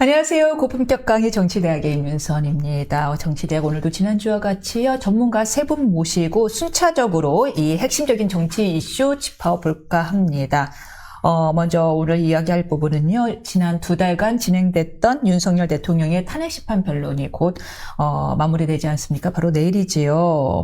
안녕하세요. 고품격 강의 정치대학의 임윤선입니다. 정치대학 오늘도 지난주와 같이요. 전문가 세 분 모시고 순차적으로 이 핵심적인 정치 이슈 짚어볼까 합니다. 먼저 오늘 이야기할 부분은요. 지난 2달간 진행됐던 윤석열 대통령의 탄핵 심판 변론이 곧 마무리되지 않습니까? 바로 내일이지요.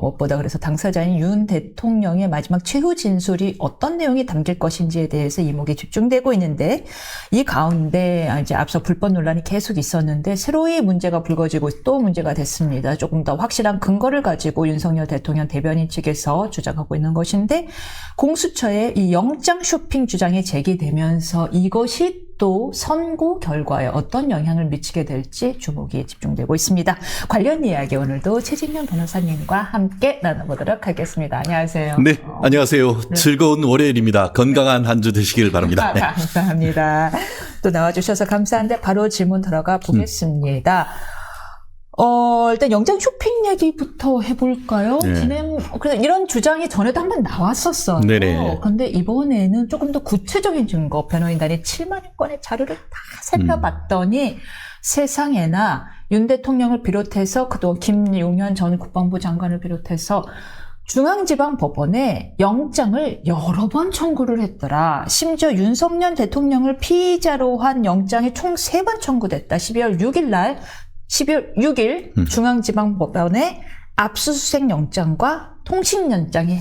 무엇보다 그래서 당사자인 윤 대통령의 마지막 최후 진술이 어떤 내용이 담길 것인지에 대해서 이목이 집중되고 있는데, 이 가운데 이제 앞서 불법 논란이 계속 있었는데 새로이 문제가 불거지고 또 문제가 됐습니다. 조금 더 확실한 근거를 가지고 윤석열 대통령 대변인 측에서 주장하고 있는 것인데, 공수처의 이 영장 쇼핑 주장이 제기되면서 이것이 또 선고 결과에 어떤 영향을 미치게 될지 주목이 집중되고 있습니다. 관련 이야기 오늘도 최진명 변호사님과 함께 나눠보도록 하겠습니다. 안녕하세요. 네, 안녕하세요. 네. 즐거운 월요일입니다. 건강한 한 주 되시길 바랍니다. 네. 감사합니다. 또 나와주셔서 감사한데 바로 질문 들어가 보겠습니다. 일단 영장 쇼핑 얘기부터 해볼까요? 네. 그래서 이런 주장이 전에도 한번 나왔었어요. 네네. 그런데 이번에는 조금 더 구체적인 증거, 변호인단이 7만 건의 자료를 다 살펴봤더니 세상에나 윤 대통령을 비롯해서 그동안 김용현 전 국방부 장관을 비롯해서 중앙지방법원에 영장을 여러 번 청구를 했더라. 심지어 윤석열 대통령을 피의자로 한 영장이 총 3번 청구됐다. 12월 6일 중앙지방법원에 압수수색 영장과 통신영장이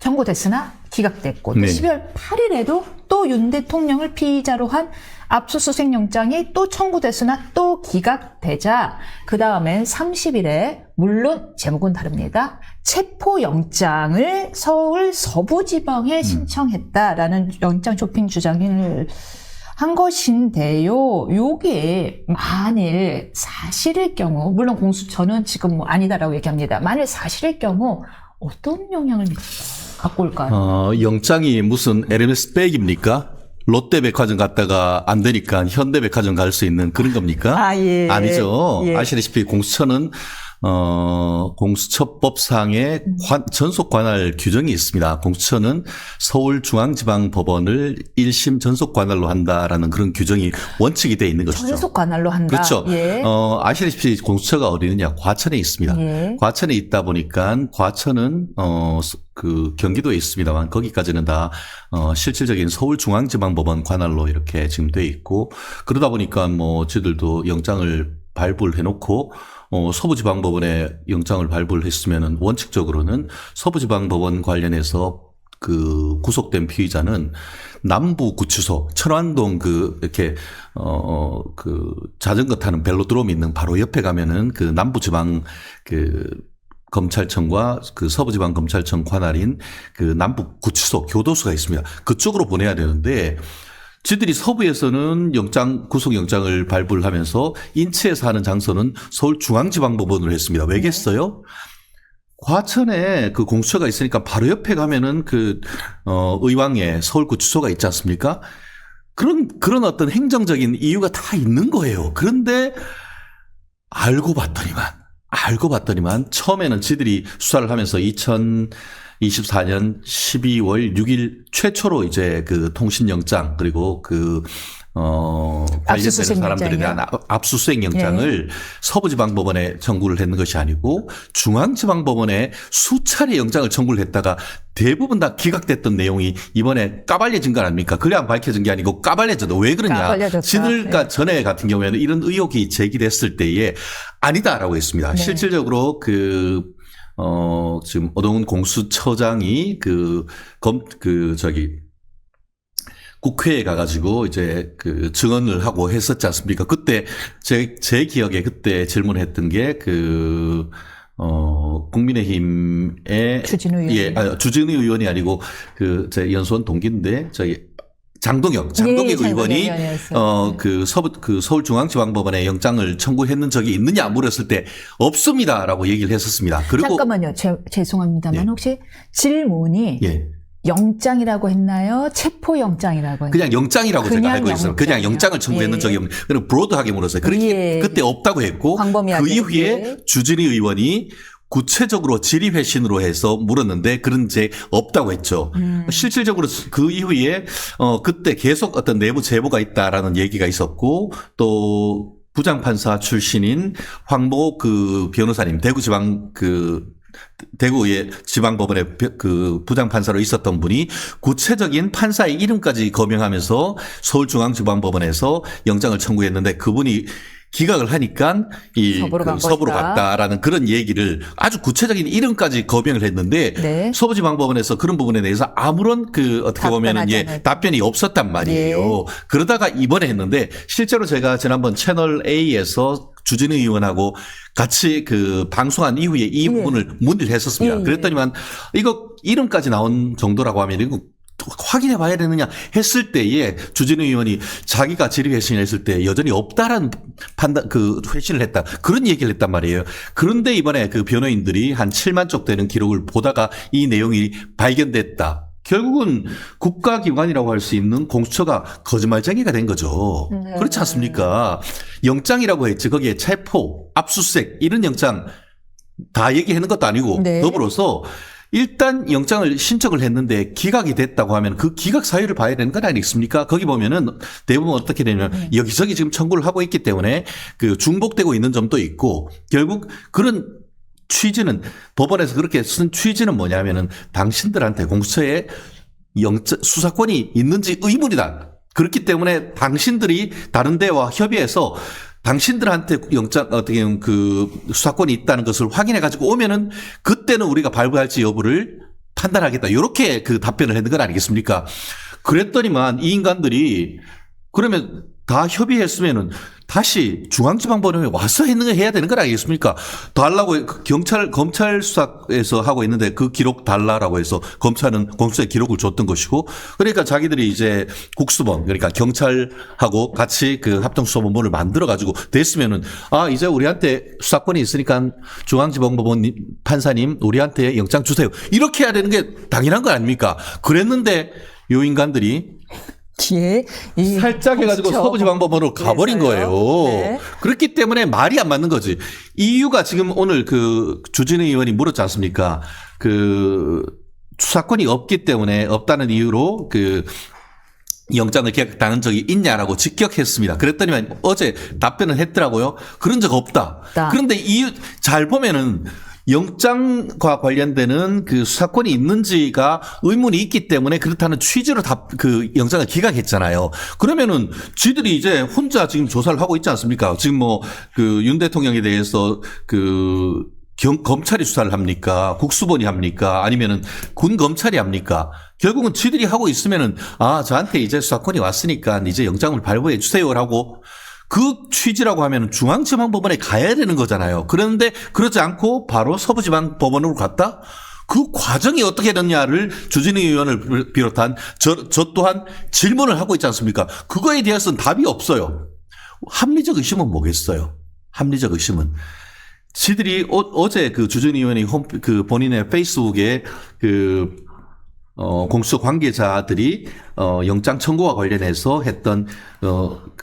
청구됐으나 기각됐고, 또 12월 8일에도 또 윤 대통령을 피의자로 한 압수수색 영장이 또 청구됐으나 또 기각되자 그 다음엔 30일에 물론 제목은 다릅니다. 체포영장을 서울 서부지방에 신청했다라는 영장 쇼핑 주장을 한 것인데요. 요게 만일 사실일 경우, 물론 공수처는 지금 아니다라고 얘기합니다. 만일 사실일 경우 어떤 영향을 갖고 올까요? 영장이 무슨 에르메스 백입니까? 롯데백화점 갔다가 안 되니까 현대백화점 갈 수 있는 그런 겁니까? 예. 아니죠. 예. 아시다시피 공수처는 공수처법상의 전속 관할 규정이 있습니다. 공수처는 서울중앙지방법원을 1심 전속 관할로 한다라는 그런 규정이 원칙이 되어 있는 것이죠. 전속 관할로 한다. 그렇죠. 예. 아시다시피 공수처가 어디 있느냐? 과천에 있습니다. 예. 과천에 있다 보니까 과천은 그 경기도에 있습니다만 거기까지는 다 실질적인 서울중앙지방법원 관할로 이렇게 지금 돼 있고, 그러다 보니까 뭐 저희들도 영장을 발부를 해놓고 서부지방법원에 영장을 발부를 했으면은 원칙적으로는 서부지방법원 관련해서 그 구속된 피의자는 남부구치소 천안동 이렇게 그 자전거 타는 벨로드롬이 있는 바로 옆에 가면은 그 남부지방 검찰청과 그 서부지방검찰청 관할인 그 남부구치소 교도소가 있습니다. 그쪽으로 보내야 되는데, 지들이 서부에서는 구속영장을 발부를 하면서 인체에서 하는 장소는 서울중앙지방법원으로 했습니다. 왜겠어요? 과천에 그 공수처가 있으니까 바로 옆에 가면은 의왕에 서울구치소가 있지 않습니까? 그런 어떤 행정적인 이유가 다 있는 거예요. 그런데 알고 봤더니만 처음에는 지들이 수사를 하면서 2024년 12월 6일 최초로 이제 그 통신영장 그리고 관련된 사람들에 대한 압수수색 영장을 서부지방법원에 청구를 했는 것이 아니고 중앙지방법원에 수차례 영장을 청구를 했다가 대부분 다 기각됐던 내용이 이번에 까발려진 거 아닙니까? 그래 안 밝혀진 게 아니고 까발려졌다. 왜 그러냐? 지들과 전에 같은 경우에는 이런 의혹이 제기됐을 때에 아니다라고 했습니다. 실질적으로 지금 오동훈 공수처장이 국회에 가가지고 이제 증언을 하고 했었지 않습니까? 그때 제 기억에 그때 질문했던 게 국민의힘의 주진우 의원. 주진우 의원이 아니고 제 연수원 동기인데 장동혁 의원이 서울중앙지방법원에 영장을 청구했는 적이 있느냐 물었을 때 없습니다라고 얘기를 했었습니다. 그리고 잠깐만요. 죄송합니다만 혹시 질문이 영장이라고 했나요? 체포영장이라고 했나요? 그냥 영장이라고 제가 알고 있어요. 그냥 영장을 청구했는 적이 없는. 그리고 브로드하게 물었어요. 그때 없다고 했고 그 이후에 주진희 의원이 구체적으로 질의회신으로 해서 물었는데 그런 제 없다고 했죠. 실질적으로 그 이후에 그때 계속 어떤 내부 제보가 있다라는 얘기가 있었고 또 부장판사 출신인 황모 그 변호사님 대구의 지방법원의 그 부장판사로 있었던 분이 구체적인 판사의 이름까지 거명하면서 서울중앙지방법원에서 영장을 청구했는데 그분이 기각을 하니까 서부로 갔다라는 그런 얘기를 아주 구체적인 이름까지 거명을 했는데 네. 서부지방법원에서 그런 부분에 대해서 아무런 어떻게 보면은 답변이 없었단 말이에요. 네. 그러다가 이번에 했는데 실제로 제가 지난번 채널 A에서 주진우 의원하고 같이 방송한 이후에 이 부분을 문의를 했었습니다. 그랬더니만 이거 이름까지 나온 정도라고 하면 이거 확인해 봐야 되느냐 했을 때에 주진우 의원이 자기가 질의회신을 했을 때 여전히 없다라는 회신을 했다. 그런 얘기를 했단 말이에요. 그런데 이번에 그 변호인들이 한 7만 쪽 되는 기록을 보다가 이 내용이 발견됐다. 결국은 국가기관이라고 할 수 있는 공수처가 거짓말쟁이가 된 거죠. 그렇지 않습니까? 영장이라고 했지. 거기에 체포, 압수수색 이런 영장 다 얘기하는 것도 아니고 더불어서 일단 영장을 신청을 했는데 기각이 됐다고 하면 그 기각 사유를 봐야 되는 건 아니겠습니까? 거기 보면은 대부분 어떻게 되냐면 여기저기 지금 청구를 하고 있기 때문에 중복되고 있는 점도 있고 결국 그런 취지는 법원에서 그렇게 쓴 취지는 뭐냐면은 당신들한테 공수처에 수사권이 있는지 의문이다. 그렇기 때문에 당신들이 다른 데와 협의해서 당신들한테 어떻게 수사권이 있다는 것을 확인해 가지고 오면은 그때는 우리가 발부할지 여부를 판단하겠다. 이렇게 답변을 했는 건 아니겠습니까? 그랬더니만 이 인간들이 그러면 다 협의했으면은 다시 중앙지방법원에 와서 해야 되는 건 아니겠습니까? 달라고 검찰 수사에서 하고 있는데 그 기록 달라라고 해서 검찰은 공수처에 기록을 줬던 것이고 그러니까 자기들이 이제 국수본 그러니까 경찰하고 같이 합동수사본부를 만들어 가지고 됐으면은 이제 우리한테 수사권이 있으니까 중앙지방법원 판사님 우리한테 영장 주세요. 이렇게 해야 되는 게 당연한 거 아닙니까? 그랬는데 요 인간들이 살짝 해가지고 서부지방법원으로 가버린 거예요. 네. 그렇기 때문에 말이 안 맞는 거지. 이유가 지금 오늘 주진우 의원이 물었지 않습니까? 수사권이 없기 때문에 없다는 이유로 영장을 기각당한 적이 있냐라고 직격했습니다. 그랬더니만 어제 답변을 했더라고요. 그런 적 없다. 그런데 이유 잘 보면은 영장과 관련되는 수사권이 있는지가 의문이 있기 때문에 그렇다는 취지로 영장을 기각했잖아요. 그러면은 쥐들이 이제 혼자 지금 조사를 하고 있지 않습니까? 지금 윤 대통령에 대해서 검찰이 수사를 합니까? 국수본이 합니까? 아니면은 군 검찰이 합니까? 결국은 쥐들이 하고 있으면은 저한테 이제 수사권이 왔으니까 이제 영장을 발부해 주세요라고 그 취지라고 하면 중앙지방법원에 가야 되는 거잖아요. 그런데 그러지 않고 바로 서부지방법원으로 갔다? 그 과정이 어떻게 됐냐를 주진우 의원을 비롯한 저 또한 질문을 하고 있지 않습니까? 그거에 대해서는 답이 없어요. 합리적 의심은 뭐겠어요? 합리적 의심은. 지들이 어제 주진우 의원이 본인의 페이스북에 공수처 관계자들이 영장 청구와 관련해서 했던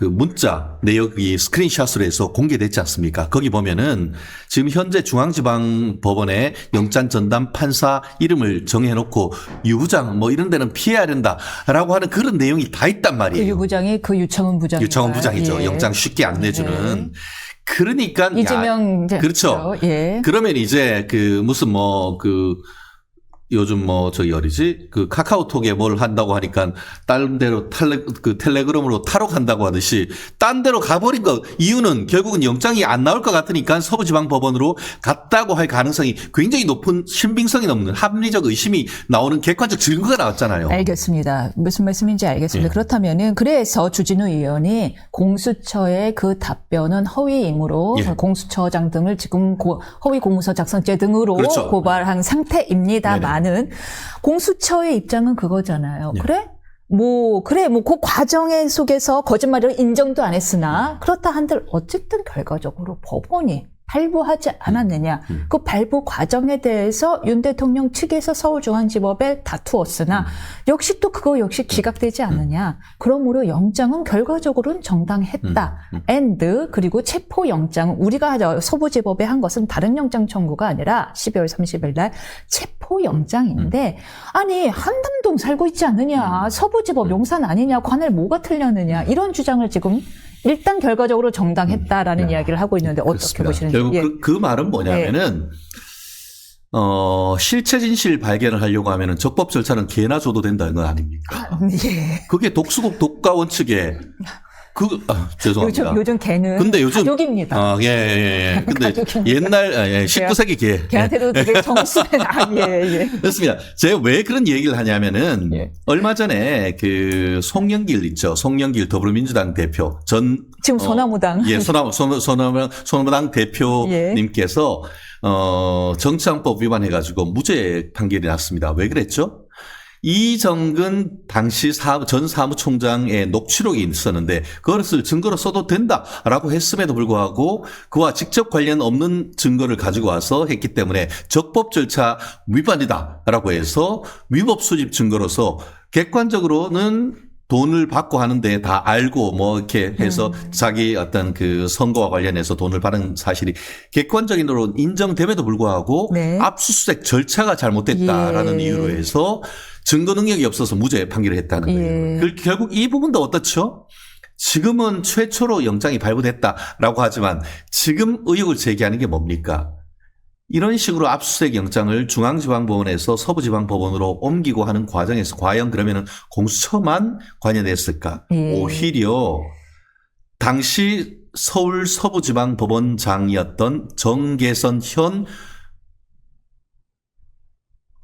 문자 내역이 스크린샷으로 해서 공개됐지 않습니까? 거기 보면은 지금 현재 중앙지방법원에 영장 전담 판사 이름을 정해놓고 유부장 이런 데는 피해야 된다라고 하는 그런 내용이 다 있단 말이에요. 유부장이 유창훈 부장이죠. 유창훈 부장이죠. 영장 쉽게 안 내주는. 그러니까 이재명 그렇죠. 그러면 이제 무슨 요즘 카카오톡에 뭘 한다고 하니까 다른 데로 텔레그램으로 탈옥한다고 하듯이 딴 데로 가버린 거 이유는 결국은 영장이 안 나올 것 같으니까 서부지방법원으로 갔다고 할 가능성이 굉장히 높은 신빙성이 넘는 합리적 의심이 나오는 객관적 증거가 나왔잖아요. 알겠습니다. 무슨 말씀인지 알겠습니다. 그렇다면은 그래서 주진우 의원이 공수처의 답변은 허위이므로 공수처장 등을 지금 허위 공문서 작성죄 등으로 고발한 상태입니다. 는 공수처의 입장은 그거잖아요. 그래? 그 과정의 속에서 거짓말을 인정도 안 했으나 그렇다 한들 어쨌든 결과적으로 법원이 발부하지 않았느냐. 그 발부 과정에 대해서 윤 대통령 측에서 서울중앙지법에 다투었으나 역시 또 그거 역시 기각되지 않느냐. 그러므로 영장은 결과적으로는 정당했다. and 그리고 체포영장은 우리가 서부지법에 한 것은 다른 영장 청구가 아니라 12월 30일 날 체포영장인데 아니 한남동 살고 있지 않느냐. 서부지법 용산 아니냐. 관할 뭐가 틀렸느냐. 이런 주장을 지금 일단 결과적으로 정당했다라는 이야기를 하고 있는데 어떻게 그렇습니다. 보시는지. 결국 예. 그 말은 뭐냐면은 실체 진실 발견을 하려고 하면은 적법 절차는 개나 줘도 된다는 건 아닙니까? 예. 그게 독수국 독가 원칙에 죄송합니다. 요즘 개는 근데 요즘 가족입니다. 예. 근데 가족입니다. 옛날 19세기 개. 걔한테도 되게 정수는 예. 그렇습니다. 제가 왜 그런 얘기를 하냐면은 예. 얼마 전에 그 송영길 있죠. 송영길 더불어민주당 대표 지금 소나무당. 예, 소나무당 대표님께서 정치항법 위반해가지고 무죄 판결이 났습니다. 왜 그랬죠? 이정근 당시 전 사무총장의 녹취록이 있었는데 그것을 증거로 써도 된다라고 했음에도 불구하고 그와 직접 관련 없는 증거를 가지고 와서 했기 때문에 적법 절차 위반이다라고 해서 위법 수집 증거로서 객관적으로는 돈을 받고 하는데 다 알고 뭐 이렇게 해서 자기 어떤 그 선거와 관련해서 돈을 받은 사실이 객관적인으로 인정됨에도 불구하고 네. 압수수색 절차가 잘못됐다라는 예. 이유로 해서 증거 능력이 없어서 무죄 판결을 했다는 거예요. 예. 결국 이 부분도 어떻죠? 지금은 최초로 영장이 발부됐다라고 하지만 지금 의혹을 제기하는 게 뭡니까? 이런 식으로 압수수색 영장을 중앙지방법원에서 서부지방법원으로 옮기고 하는 과정에서 과연 그러면은 공수처만 관여됐을까? 예. 오히려 당시 서울 서부지방법원장이었던 정계선 현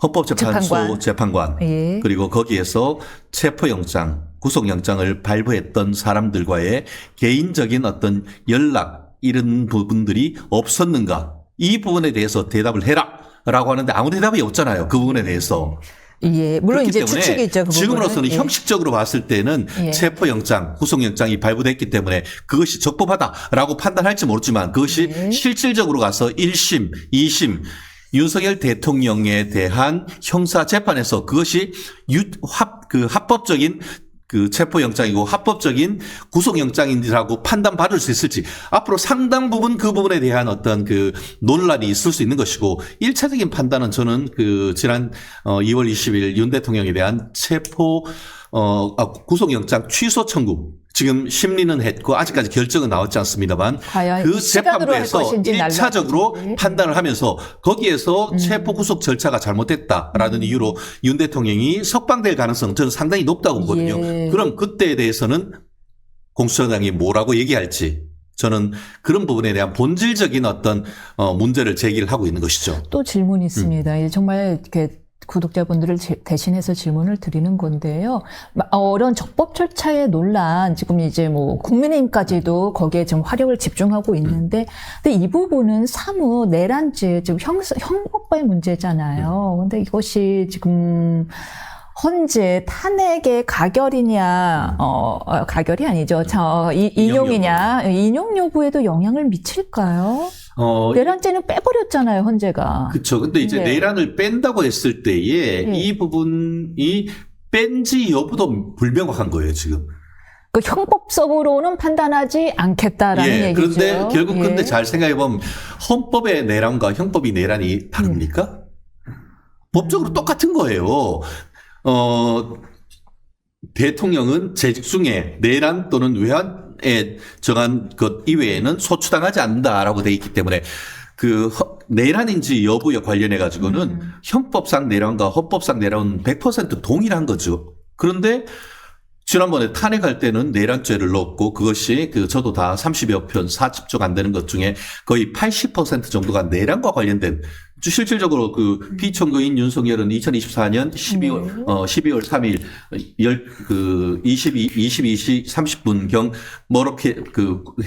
헌법재판소 재판관 예. 그리고 거기에서 체포영장, 구속영장을 발부했던 사람들과의 개인적인 어떤 연락 이런 부분들이 없었는가? 이 부분에 대해서 대답을 해라라고 하는데 아무 대답이 없잖아요. 그 부분에 대해서. 예. 물론 그렇기 이제 때문에 추측이죠. 그 지금으로서는 부분은. 예. 형식적으로 봤을 때는 예. 체포영장, 구속영장이 발부됐기 때문에 그것이 적법하다라고 판단할지 모르지만 그것이 예. 실질적으로 가서 1심, 2심 윤석열 대통령에 대한 형사 재판에서 그것이 합법적인 그 체포영장이고 합법적인 구속영장이라고 판단받을 수 있을지 앞으로 상당 부분 그 부분에 대한 어떤 그 논란이 있을 수 있는 것이고 1차적인 판단은 저는 그 지난 2월 20일 윤 대통령에 대한 구속영장 취소 청구 지금 심리는 했고 아직까지 결정은 나왔지 않습니다만 과연 그 시간으로 할 재판부에서 것인지 1차적으로 날라갈지. 판단을 하면서 거기에서 체포 구속 절차가 잘못됐다라는 이유로 윤 대통령이 석방될 가능성은 저는 상당히 높다고 보거든요. 예. 그럼 그때에 대해서는 공수처장이 뭐라고 얘기할지 저는 그런 부분에 대한 본질적인 어떤 문제를 제기를 하고 있는 것이죠. 또 질문이 있습니다. 예, 정말 이렇게 구독자분들을 대신해서 질문을 드리는 건데요. 이런 적법 절차의 논란, 지금 이제 뭐 국민의힘까지도 거기에 좀 화력을 집중하고 있는데, 근데 이 부분은 사무 내란죄, 지금 형법과의 문제잖아요. 근데 이것이 지금 헌재 탄핵의 가결이냐, 가결이 아니죠. 인용이냐, 인용 여부에도 영향을 미칠까요? 내란죄는 빼버렸잖아요, 헌재가. 그렇죠. 근데 이제 네. 내란을 뺀다고 했을 때에 네. 이 부분이 뺀지 여부도 불명확한 거예요, 지금. 그 형법적으로는 판단하지 않겠다라는 얘기죠. 그런데 결국 예. 근데 잘 생각해 보면 헌법의 내란과 형법이 내란이 다릅니까? 법적으로 똑같은 거예요. 대통령은 재직 중에 내란 또는 외환에 정한 것 이외에는 소추당하지 않는다라고 돼 있기 때문에 그 내란인지 여부에 관련해 가지고는 형법상 내란과 헌법상 내란은 100% 동일한 거죠. 그런데 지난번에 탄핵할 때는 내란죄를 넣었고 그것이 저도 다 30여 편 40쪽 안 되는 것 중에 거의 80% 정도가 내란과 관련된 실질적으로 그 피청구인 윤석열은 2024년 12월 3일 22시 30분경 뭐렇게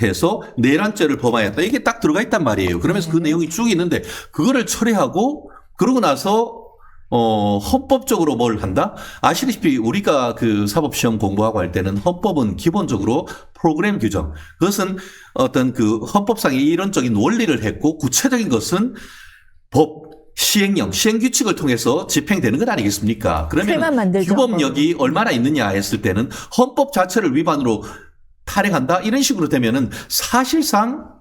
해서 내란죄를 범하였다. 이게 딱 들어가 있단 말이에요. 그러면서 그 내용이 쭉 있는데 그거를 철회하고 그러고 나서 헌법적으로 뭘 한다? 아시다시피 우리가 그 사법시험 공부하고 할 때는 헌법은 기본적으로 프로그램 규정. 그것은 어떤 그 헌법상의 이론적인 원리를 했고 구체적인 것은 법, 시행령, 시행규칙을 통해서 집행되는 것 아니겠습니까? 틀만 그러면 만들죠. 규범력이 얼마나 있느냐 했을 때는 헌법 자체를 위반으로 탄핵한다? 이런 식으로 되면은 사실상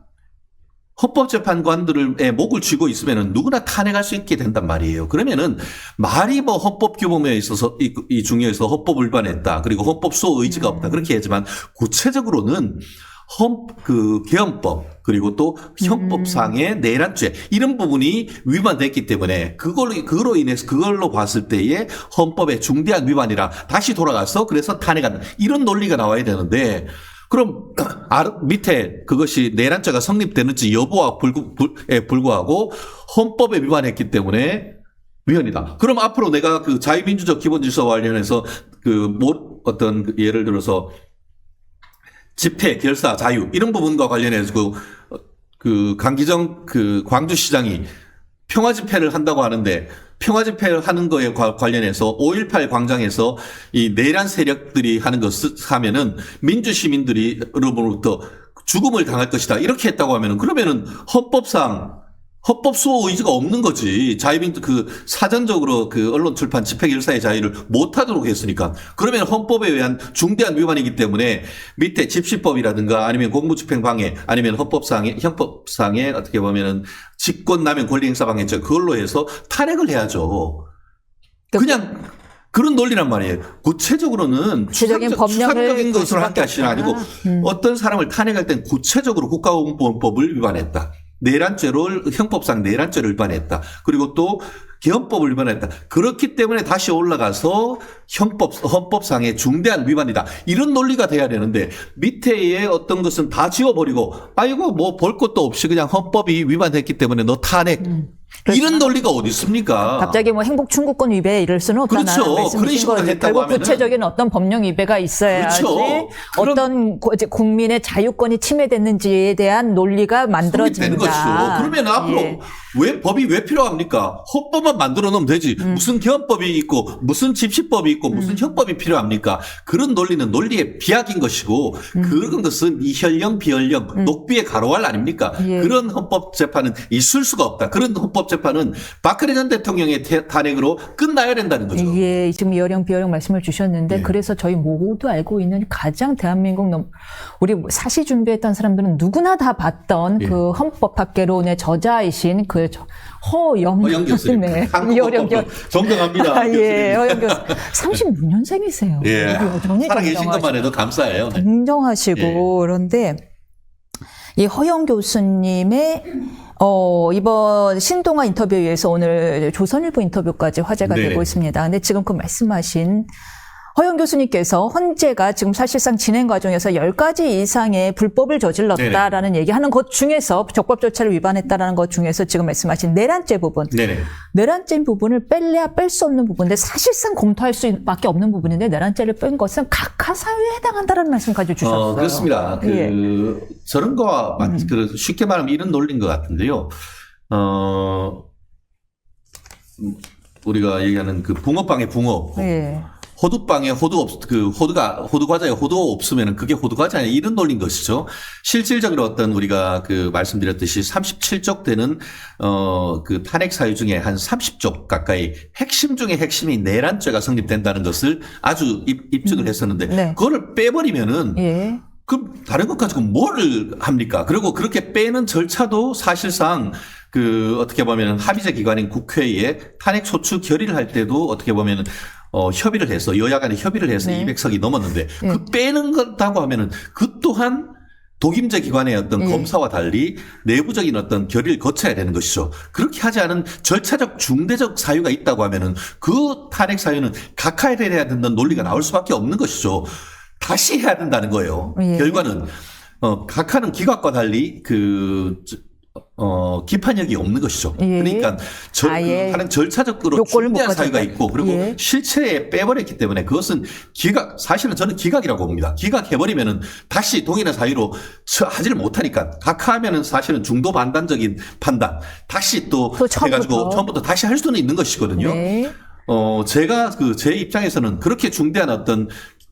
헌법재판관들의 목을 쥐고 있으면은 누구나 탄핵할 수 있게 된단 말이에요. 그러면은 말이 뭐 헌법 규범에 있어서 이 중요해서 헌법을 위반했다. 그리고 헌법 수호 의지가 없다. 그렇게 하지만 구체적으로는 개헌법 그리고 또 형법상의 내란죄 이런 부분이 위반됐기 때문에 그걸로 인해서 그걸로 봤을 때의 헌법의 중대한 위반이라 다시 돌아가서 그래서 탄핵한다. 이런 논리가 나와야 되는데 그럼 밑에 그것이 내란죄가 성립되는지 여부와 불구하고 헌법에 위반했기 때문에 위헌이다. 그럼 앞으로 내가 그 자유민주적 기본질서와 관련해서 예를 들어서 집회, 결사, 자유 이런 부분과 관련해서 그 강기정 그 광주시장이 평화 집회를 한다고 하는데 평화 집회를 하는 거에 관련해서 5.18 광장에서 이 내란 세력들이 하는 것을 하면은 민주 시민들로부터 죽음을 당할 것이다. 이렇게 했다고 하면은 그러면은 헌법 수호 의지가 없는 거지. 사전적으로 그 언론 출판 집회 결사의 자유를 못 하도록 했으니까. 그러면 헌법에 의한 중대한 위반이기 때문에 밑에 집시법이라든가 아니면 공무집행 방해 아니면 형법상에 어떻게 보면은 직권남용 권리행사방해죄 그걸로 해서 탄핵을 해야죠. 그냥 그런 논리란 말이에요. 구체적으로는 추상적인 것으로 한 게 아니고 어떤 사람을 탄핵할 땐 구체적으로 국가공무원법을 위반했다. 형법상 내란죄를 위반했다. 그리고 또 개헌법을 위반했다. 그렇기 때문에 다시 올라가서 헌법상의 중대한 위반이다. 이런 논리가 돼야 되는데 밑에의 어떤 것은 다 지워버리고 아이고 뭐 볼 것도 없이 그냥 헌법이 위반했기 때문에 너 탄핵. 이런 논리가 어디 있습니까? 갑자기 뭐 행복 충고권 위배 이럴 수는 없다는 그렇죠. 말씀이신 거죠. 결국 구체적인 어떤 법령 위배가 있어야지 그렇죠. 어떤 국민의 자유권이 침해됐는지에 대한 논리가 만들어진다. 것이죠. 그러면 앞으로 법이 왜 필요합니까? 헌법만 만들어 놓으면 되지. 무슨 개헌법이 있고 무슨 집시법이 있고 무슨 형법이 필요합니까? 그런 논리는 논리의 비약인 것이고 그런 것은 이현령 비현령 녹비의 가로알 아닙니까? 그런 헌법재판은 있을 수가 없다. 그런 헌법재판은 박근혜 전 대통령의 탄핵으로 끝나야 된다는 거죠. 예, 지금 이어령 비어령 말씀을 주셨는데 그래서 저희 모두 알고 있는 가장 대한민국 우리 사시 준비했던 사람들은 누구나 다 봤던 그 헌법학개론의 저자이신 그 허영 교수님. 네. 이어령 존경합니다. 예, 허영 교수. 36년생이세요. 예. 살아계신 것만 해도 감사해요. 굉장하시고 그런데 이 허영 교수님의 이번 신동아 인터뷰에서 오늘 조선일보 인터뷰까지 화제가 되고 있습니다. 근데 지금 그 말씀하신 허영 교수님께서 헌재가 지금 사실상 진행 과정에서 10가지 이상의 불법을 저질렀다라는 얘기하는 것 중에서 적법 절차를 위반했다라는 것 중에서 지금 말씀하신 내란죄 부분. 내란죄 부분을 뺄래야 뺄 수 없는 부분인데 사실상 검토할 수밖에 없는 부분인데 내란죄를 뺀 것은 각하사유에 해당한다라는 말씀까지 주셨어요. 그렇습니다. 저런 거와 쉽게 말하면 이런 논리인 것 같은데요. 우리가 얘기하는 그 붕어빵의 붕어. 호두빵에 호두 과자에 호두 없으면 그게 호두 과자 아니야. 이런 논리인 것이죠. 실질적으로 어떤 우리가 말씀드렸듯이 37쪽 되는, 그 탄핵 사유 중에 한 30쪽 가까이 핵심 중에 핵심이 내란죄가 성립된다는 것을 아주 입증을 했었는데, 그거를 빼버리면은, 그럼 다른 것 가지고 뭘 합니까? 그리고 그렇게 빼는 절차도 사실상 어떻게 보면 합의제 기관인 국회에 탄핵 소추 결의를 할 때도 어떻게 보면 협의를 해서 여야 간에 협의를 해서 200석이 넘었는데 그 빼는 거다고 하면은 그 또한 독임제 기관의 어떤 검사와 달리 내부적인 어떤 결의를 거쳐야 되는 것이죠. 그렇게 하지 않은 절차적 중대적 사유가 있다고 하면은 그 탄핵 사유는 각하해야 된다는 논리가 나올 수밖에 없는 것이죠. 다시 해야 된다는 거예요. 결과는 각하는 기각과 달리 기판력이 없는 것이죠. 그러니까 하는 절차적으로 중대한 사유가 있고 그리고 실체에 빼버렸기 때문에 그것은 사실은 저는 기각이라고 봅니다. 기각해버리면은 다시 동일한 사유로 하지를 못하니까 각하하면은 사실은 중도 반단적인 판단 다시 또 해가지고 처음부터 다시 할 수는 있는 것이거든요. 제가 제 입장에서는 그렇게 중대한 어떤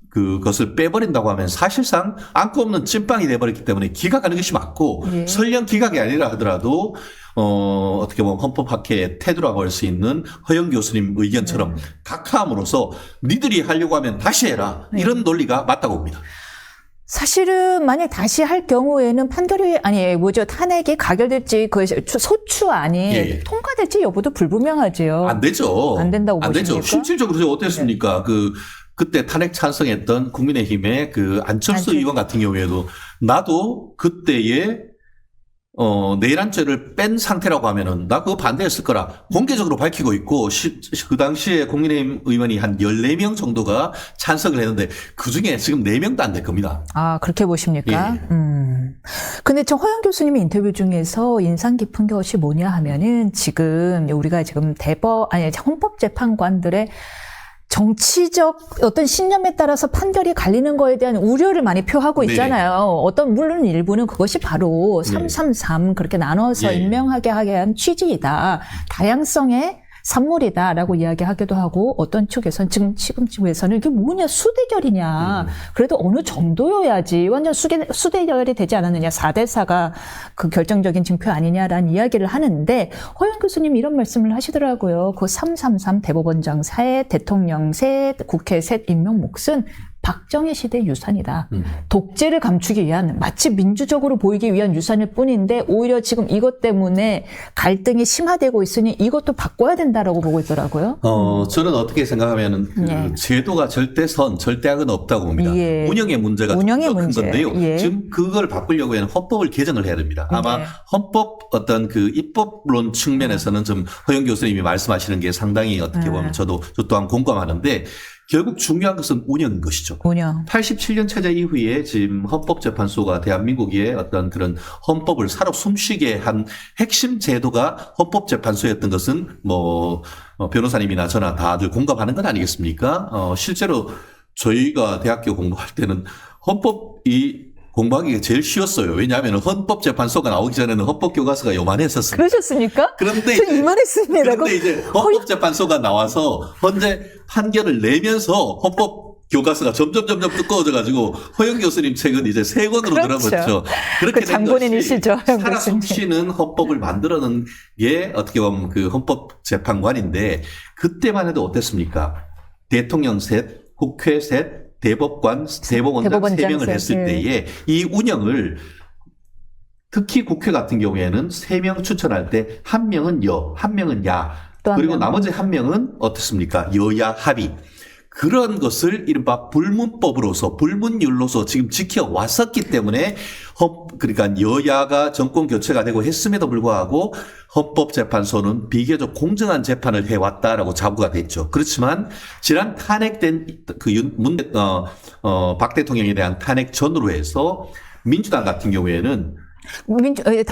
그것을 빼버린다고 하면 사실상 안고 없는 찐빵이 돼버렸기 때문에 기각하는 것이 맞고 예. 설령 기각이 아니라 하더라도 어떻게 보면 헌법학회의 태도라고 할 수 있는 허영 교수님 의견처럼 각하함으로써 니들이 하려고 하면 다시 해라 이런 논리가 맞다고 봅니다. 사실은 만약 다시 할 경우에는 판결이 탄핵이 가결될지 그 소추안이 예. 통과될지 여부도 불분명하지요. 안 되죠. 안 된다고 안 되죠. 보십니까? 실질적으로 어땠습니까? 그때 탄핵 찬성했던 국민의힘의 안철수 의원 같은 경우에도 나도 그때의 내란죄를 뺀 상태라고 하면은 나 그거 반대했을 거라 공개적으로 밝히고 있고 그 당시에 국민의힘 의원이 한 14명 정도가 찬성을 했는데 그중에 지금 4명도 안 될 겁니다. 아, 그렇게 보십니까? 예. 근데 저 허영 교수님의 인터뷰 중에서 인상 깊은 것이 뭐냐 하면은 지금 우리가 지금 헌법재판관들의 정치적 어떤 신념에 따라서 판결이 갈리는 거에 대한 우려를 많이 표하고 있잖아요. 물론 일부는 그것이 바로 333 그렇게 나눠서 임명하게 하게 한 취지이다. 다양성의 산물이다라고 이야기하기도 하고 어떤 측에서는 지금 측에서는 이게 뭐냐 수대결이냐. 그래도 어느 정도여야지 완전 수대결이 되지 않았느냐. 4대4가 그 결정적인 징표 아니냐라는 이야기를 하는데 허영 교수님 이런 말씀을 하시더라고요. 그 333 대법원장 셋, 대통령 셋, 국회 셋 임명 몫은 박정희 시대 유산이다. 독재를 감추기 위한 마치 민주적으로 보이기 위한 유산일 뿐인데 오히려 지금 이것 때문에 갈등이 심화되고 있으니 이것도 바꿔야 된다라고 보고 있더라고요. 저는 어떻게 생각하면은 제도가 절대선, 절대악은 없다고 봅니다. 예. 운영의 문제가 운영의 좀 더 큰 문제. 건데요. 예. 지금 그걸 바꾸려고 하면 헌법을 개정을 해야 됩니다. 아마 헌법 어떤 입법론 측면에서는 좀 허영 교수님이 말씀하시는 게 상당히 어떻게 보면 저 또한 공감하는데 결국 중요한 것은 운영인 것이죠. 운영. 87년 체제 이후에 지금 헌법재판소가 대한민국의 어떤 그런 헌법을 살아 숨쉬게 한 핵심 제도가 헌법재판소였던 것은 변호사님이나 저나 다들 공감하는 건 아니겠습니까? 실제로 저희가 대학교 공부할 때는 헌법이 공부하기가 제일 쉬웠어요. 왜냐하면 헌법재판소가 나오기 전에는 헌법교과서가 요만했었어요. 그러셨습니까? 그런데 전 이만했습니다. 그런데 이제 헌법재판소가 나와서 현재 판결을 내면서 헌법교과서가 점점 두꺼워져가지고 허영 교수님 책은 이제 3권으로 늘어섰죠. 그렇게 된 장본인이시죠, 것이 살아 숨쉬는 헌법을 만들어낸 게 어떻게 보면 그 헌법재판관인데 그때만 해도 어땠습니까? 대통령 셋, 국회 셋, 대법원장 3명을 했을 때에 이 운영을 특히 국회 같은 경우에는 3명 추천할 때 1명은 여, 1명은 야, 그리고 나머지 1명은 어떻습니까? 여야 합의. 그런 것을 이른바 불문법으로서 불문율로서 지금 지켜왔었기 때문에 그러니까 여야가 정권 교체가 되고 했음에도 불구하고 헌법재판소는 비교적 공정한 재판을 해왔다라고 자부가 됐죠. 그렇지만 지난 탄핵된 박 대통령에 대한 탄핵 전으로 해서 민주당 같은 경우에는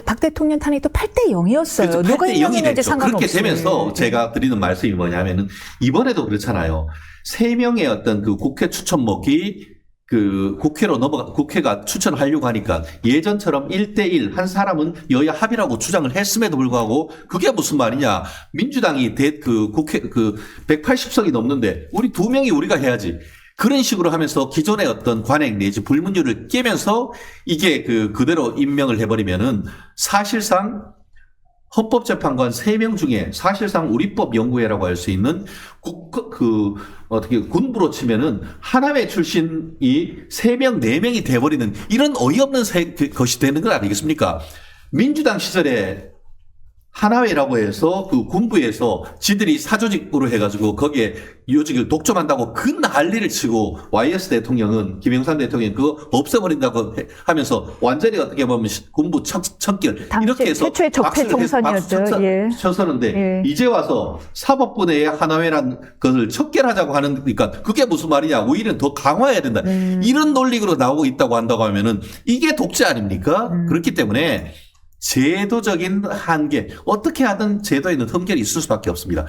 박 대통령 탄핵도 8대 0이었어요. 그렇죠. 누가 8대 0이 임명했는지 됐죠. 상관없이. 그렇게 되면서 제가 드리는 말씀이 뭐냐면은 이번에도 그렇잖아요. 3명의 어떤 그 국회 추천목이 국회가 추천하려고 하니까 예전처럼 1대1 한 사람은 여야 합의라고 주장을 했음에도 불구하고 그게 무슨 말이냐. 민주당이 국회 180석이 넘는데 우리 2명이 우리가 해야지. 그런 식으로 하면서 기존의 어떤 관행 내지 불문율을 깨면서 이게 그대로 임명을 해버리면은 사실상 헌법재판관 3명 중에 사실상 우리법 연구회라고 할 수 있는 군부로 치면은 하나회 출신이 3명, 4명이 돼버리는 이런 어이없는 것이 되는 건 아니겠습니까? 민주당 시절에 하나회라고 해서 군부에서 지들이 사조직으로 해가지고 거기에 요직을 독점한다고 그 난리를 치고 YS 대통령은 김영삼 대통령이 그거 없애버린다고 하면서 완전히 어떻게 보면 군부 척결 이렇게 해서 최초의 적폐 총선이었죠. 쳤었는데 이제 와서 사법부 내에 하나회란 것을 척결하자고 하니까 그게 무슨 말이냐. 오히려 더 강화해야 된다. 이런 논리로 나오고 있다고 한다고 하면은 이게 독재 아닙니까? 그렇기 때문에 제도적인 한계, 어떻게 하든 제도에는 흠결이 있을 수밖에 없습니다.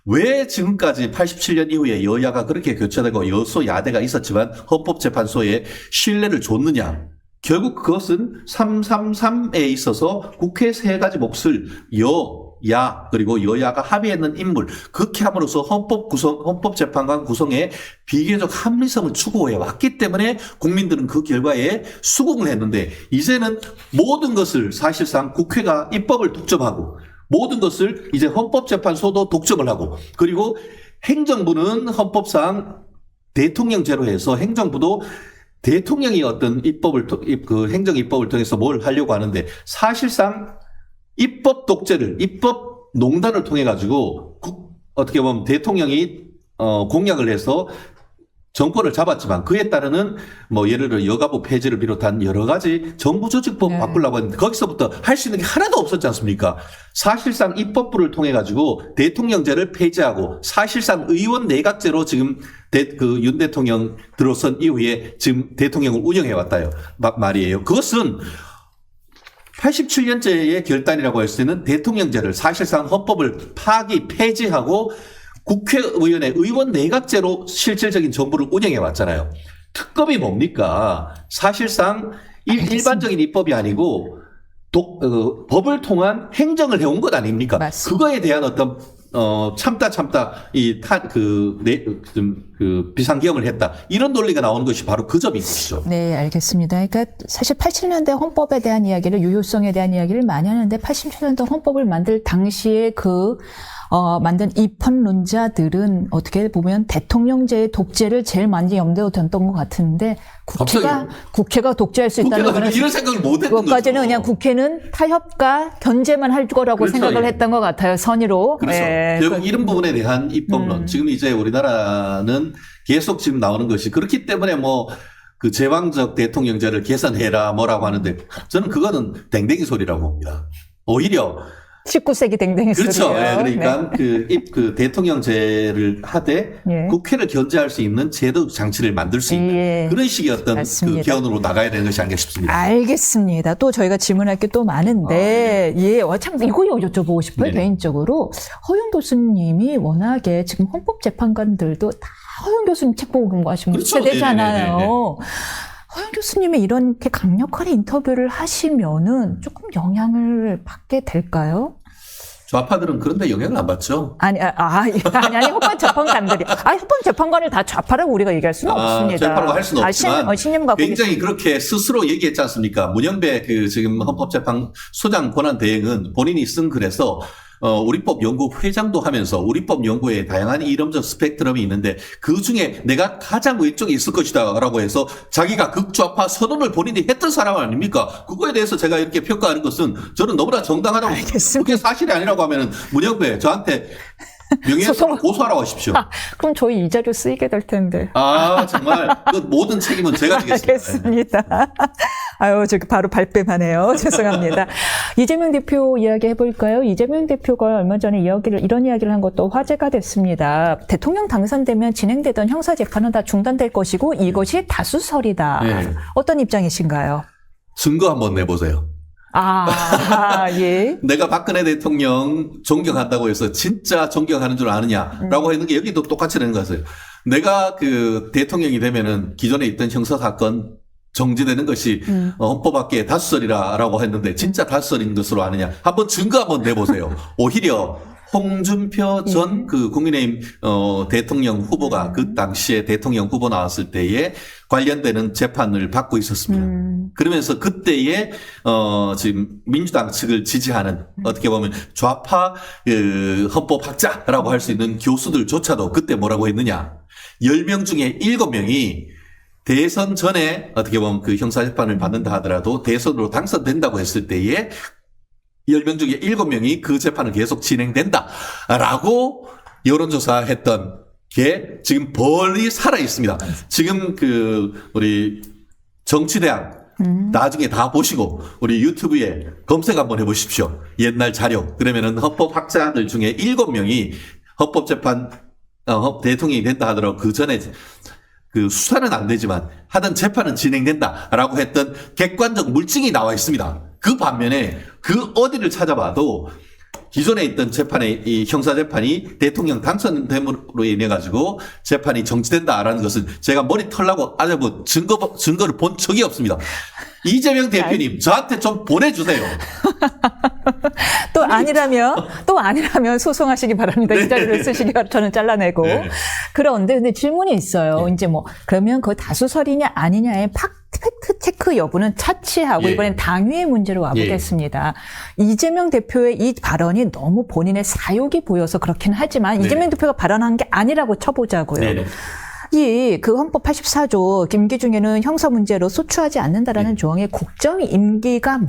왜 지금까지 87년 이후에 여야가 그렇게 교체되고 여소야대가 있었지만 헌법재판소에 신뢰를 줬느냐? 결국 그것은 333에 있어서 국회 3가지 몫을 야 그리고 여야가 합의했는 인물 그렇게 함으로써 헌법재판관 구성에 비교적 합리성을 추구해 왔기 때문에 국민들은 그 결과에 수긍을 했는데 이제는 모든 것을 사실상 국회가 입법을 독점하고 모든 것을 이제 헌법재판소도 독점을 하고 그리고 행정부는 헌법상 대통령제로 해서 행정부도 대통령이 어떤 그 행정 입법을 통해서 뭘 하려고 하는데 사실상 입법 독재를 입법 농단을 통해 가지고 어떻게 보면 대통령이 공약을 해서 정권을 잡았지만 그에 따르는 뭐 예를 들어 여가부 폐지를 비롯한 여러 가지 정부조직법 네. 바꾸려고 했는데 거기서부터 할 수 있는 게 하나도 없었지 않습니까? 사실상 입법부를 통해 가지고 대통령제를 폐지하고 사실상 의원 내각제로 지금 윤 대통령 들어선 이후에 지금 대통령을 운영해 왔다요 말이에요. 그것은 87년째의 결단이라고 할 수 있는 대통령제를 사실상 헌법을 폐지하고 국회의원의 의원 내각제로 실질적인 정부를 운영해 왔잖아요. 특검이 뭡니까? 사실상 일반적인 입법이 아니고 법을 통한 행정을 해온 것 아닙니까? 맞습니다. 그거에 대한 어떤 참다 비상경을 했다. 이런 논리가 나오는 것이 바로 그 점인 것이죠. 네, 알겠습니다. 그러니까 사실 87년대 헌법에 대한 이야기를 유효성에 대한 이야기를 많이 하는데 87년도 헌법을 만들 당시에 만든 입헌론자들은 어떻게 보면 대통령제의 독재를 제일 많이 염두에 뒀던 것 같은데 국회가 독재할 수 있다는 국회가 거는 이런 생각을 못 했던 그것까지는 거죠. 그냥 국회는 타협과 견제만 할 거라고 그렇죠. 생각을 했던 것 같아요. 선의로. 그렇죠. 네. 결국 이런 부분에 대한 입법론. 지금 이제 우리나라는 계속 지금 나오는 것이 그렇기 때문에 그 제왕적 대통령제를 개선해라 뭐라고 하는데 저는 그거는 댕댕이 소리라고 봅니다. 오히려 19세기 댕댕이 그렇죠. 소리예요. 예, 그러니까 그 대통령제를 하되 예. 국회를 견제할 수 있는 제도 장치를 만들 수 있는 예. 그런 식의 어떤 맞습니다. 그 개헌으로 나가야 되는 것이 아닌가 싶습니다. 알겠습니다. 또 저희가 질문할 게 또 많은데, 참, 이거 여쭤보고 싶어요, 네네. 개인적으로. 허용 교수님이 워낙에 지금 헌법재판관들도 다 허용 교수님 책 보고 공부하신 그렇죠. 세대잖아요. 네네네네. 허용 교수님이 이렇게 강력한 인터뷰를 하시면은 조금 영향을 받게 될까요? 좌파들은 그런데 영향을 안 받죠. 아니, 헌법재판관들이. 헌법재판관을 다 좌파라고 우리가 얘기할 수는 없습니다. 재판을 할 수는 없지만 신념 갖고 굉장히 그렇게 스스로 얘기했지 않습니까? 문영배 지금 헌법재판 소장 권한 대행은 본인이 쓴 글에서 우리법 연구 회장도 하면서 우리법 연구에 다양한 이름적 스펙트럼이 있는데 그 중에 내가 가장 왼쪽에 있을 것이다 라고 해서 자기가 극좌파 선언을 본인이 했던 사람 아닙니까? 그거에 대해서 제가 이렇게 평가하는 것은 저는 너무나 정당하다고 알겠습니다. 그게 사실이 아니라고 하면은 문영배 저한테 명예훼손 고소하라고 하십시오. 그럼 저희 이 자료 쓰이게 될 텐데. 정말 그 모든 책임은 제가 지겠습니다. 알겠습니다. 아유, 저기 바로 발뺌하네요. 죄송합니다. 이재명 대표 이야기 해볼까요? 이재명 대표가 얼마 전에 이런 이야기를 한 것도 화제가 됐습니다. 대통령 당선되면 진행되던 형사재판은 다 중단될 것이고 이것이 다수설이다. 네. 어떤 입장이신가요? 증거 한번 내보세요. 예. 내가 박근혜 대통령 존경한다고 해서 진짜 존경하는 줄 아느냐라고 했는 게 여기도 똑같이 되는 거예요. 내가 그 대통령이 되면은 기존에 있던 형사사건 정지되는 것이 헌법학계의 다수설이라고 했는데 진짜 다수설인 것으로 아느냐. 한번 증거 한번 내보세요. 오히려 홍준표 전 그 국민의힘 대통령 후보가 그 당시에 대통령 후보 나왔을 때에 관련되는 재판을 받고 있었습니다. 그러면서 그때에 지금 민주당 측을 지지하는 어떻게 보면 좌파 헌법학자라고 할 수 있는 교수들조차도 그때 뭐라고 했느냐. 10명 중에 7명이 대선 전에 어떻게 보면 그 형사재판을 받는다 하더라도 대선으로 당선된다고 했을 때에 10명 중에 7명이 그 재판을 계속 진행된다라고 여론조사했던 게 지금 벌리 살아 있습니다. 지금 우리 정치대학 나중에 다 보시고 우리 유튜브에 검색 한번 해보십시오. 옛날 자료. 그러면은 헌법학자들 중에 7명이 헌법재판 대통령이 된다 하더라도 그 전에 그 수사는 안 되지만 하던 재판은 진행된다라고 했던 객관적 물증이 나와 있습니다. 그 반면에 그 어디를 찾아봐도 기존에 있던 재판의 이 형사 재판이 대통령 당선됨으로 인해 가지고 재판이 정지된다라는 것은 제가 머리 털라고 아주 뭐 증거를 본 적이 없습니다. 이재명 대표님 저한테 좀 보내주세요. 또 아니라면 소송하시기 바랍니다. 이 자료를 쓰시기 저는 잘라내고. 네. 그런데 근데 질문이 있어요. 네. 이제 뭐 그러면 그 다수설이냐 아니냐의 팩트 체크 여부는 차치하고 예. 이번엔 당위의 문제로 와보겠습니다. 이재명 대표의 이 발언이 너무 본인의 사욕이 보여서 그렇긴 하지만 네. 이재명 대표가 발언한 게 아니라고 쳐보자고요. 네. 그 헌법 84조 임기 중에는 형사 문제로 소추하지 않는다라는 조항에 국정 임기가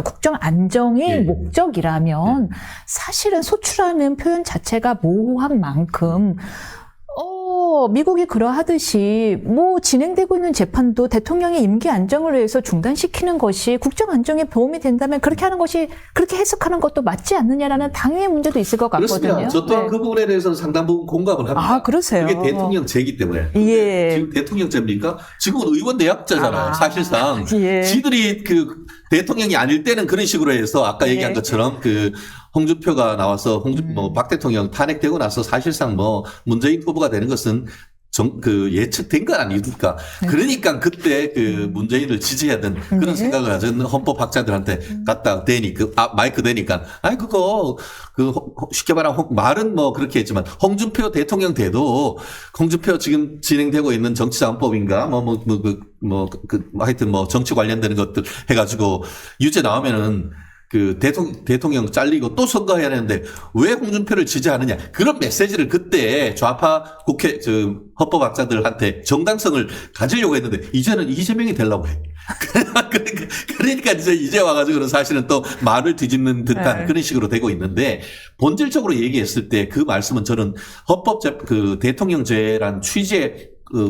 국정 안정이 네. 목적이라면 사실은 소추라는 표현 자체가 모호한 만큼 미국이 그러하듯이 뭐 진행되고 있는 재판도 대통령의 임기 안정을 위해서 중단시키는 것이 국정 안정에 도움이 된다면 그렇게 하는 것이 그렇게 해석하는 것도 맞지 않느냐라는 당위의 문제도 있을 것 같거든요. 그렇습니다. 저 또한 네. 그 부분에 대해서는 상당 부분 공감을 합니다. 아, 그러세요? 그게 대통령제이기 때문에. 예. 지금 대통령제입니까? 지금은 의원 내각제잖아요. 사실상. 예. 지들이 그 대통령이 아닐 때는 그런 식으로 해서 아까 예. 얘기한 것처럼 그 홍준표가 나와서 박 대통령 탄핵되고 나서 사실상 뭐 문재인 후보가 되는 것은 예측된 건 아닙니까? 그러니까 그때 그 문재인을 지지하던 그런 생각을 가진 헌법학자들한테 갖다 대니까, 마이크 대니까, 쉽게 말하면 말은 뭐 그렇게 했지만, 홍준표 대통령 돼도, 홍준표 지금 진행되고 있는 정치자금법인가, 하여튼 정치 관련되는 것들 해가지고, 유죄 나오면은, 그 대통령 잘리고 또 선거해야 하는데 왜 홍준표를 지지하느냐 그런 메시지를 그때 좌파 헌법학자들한테 정당성을 가지려고 했는데 이제는 이재명이 되려고 해. 그러니까 이제 와가지고는 사실은 또 말을 뒤집는 듯한 그런 식으로 되고 있는데 본질적으로 얘기했을 때 그 말씀은 저는 대통령제란 취지에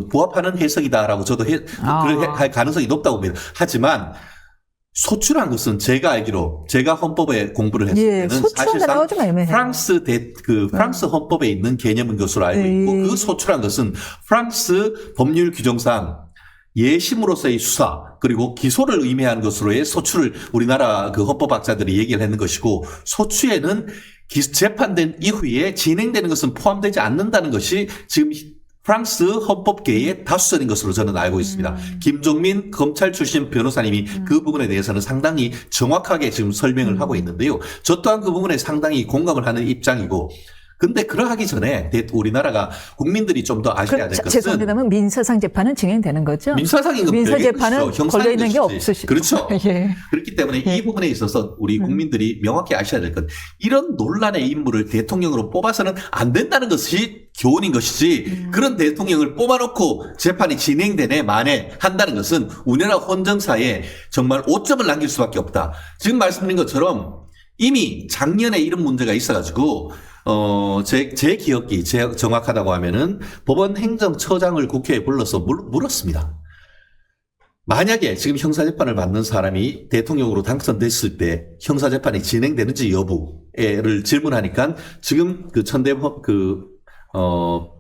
부합하는 해석이다라고 저도 할 가능성이 높다고 봅니다. 하지만 소추란 것은 제가 알기로 제가 헌법에 공부를 했을 때는 사실상 프랑스 헌법에 있는 개념인 것으로 알고 있고 그 소추란 것은 프랑스 법률 규정상 예심으로서의 수사 그리고 기소를 의미하는 것으로의 소추를 우리나라 그 헌법학자들이 얘기를 했는 것이고 소추에는 재판된 이후에 진행되는 것은 포함되지 않는다는 것이 지금 프랑스 헌법계의 다수설인 것으로 저는 알고 있습니다. 김종민 검찰 출신 변호사님이 그 부분에 대해서는 상당히 정확하게 지금 설명을 하고 있는데요. 저 또한 그 부분에 상당히 공감을 하는 입장이고 근데 그러하기 전에 우리나라가 국민들이 좀 더 아셔야 될 것은 죄송합니다만 민사상 재판은 진행되는 거죠? 민사상인 건 민사 재판은 걸려 있는 게 없으시죠? 그렇죠. 예. 그렇기 때문에 이 부분에 있어서 우리 국민들이 명확히 아셔야 될 것. 이런 논란의 인물을 대통령으로 뽑아서는 안 된다는 것이 교훈인 것이지 그런 대통령을 뽑아놓고 재판이 진행되네 만에 한다는 것은 우리나라 헌정사에 정말 오점을 남길 수밖에 없다. 지금 말씀드린 것처럼 이미 작년에 이런 문제가 있어가지고 제 기억이 정확하다고 하면은 법원 행정처장을 국회에 불러서 물었습니다. 만약에 지금 형사재판을 받는 사람이 대통령으로 당선됐을 때 형사재판이 진행되는지 여부를 질문하니까 지금 그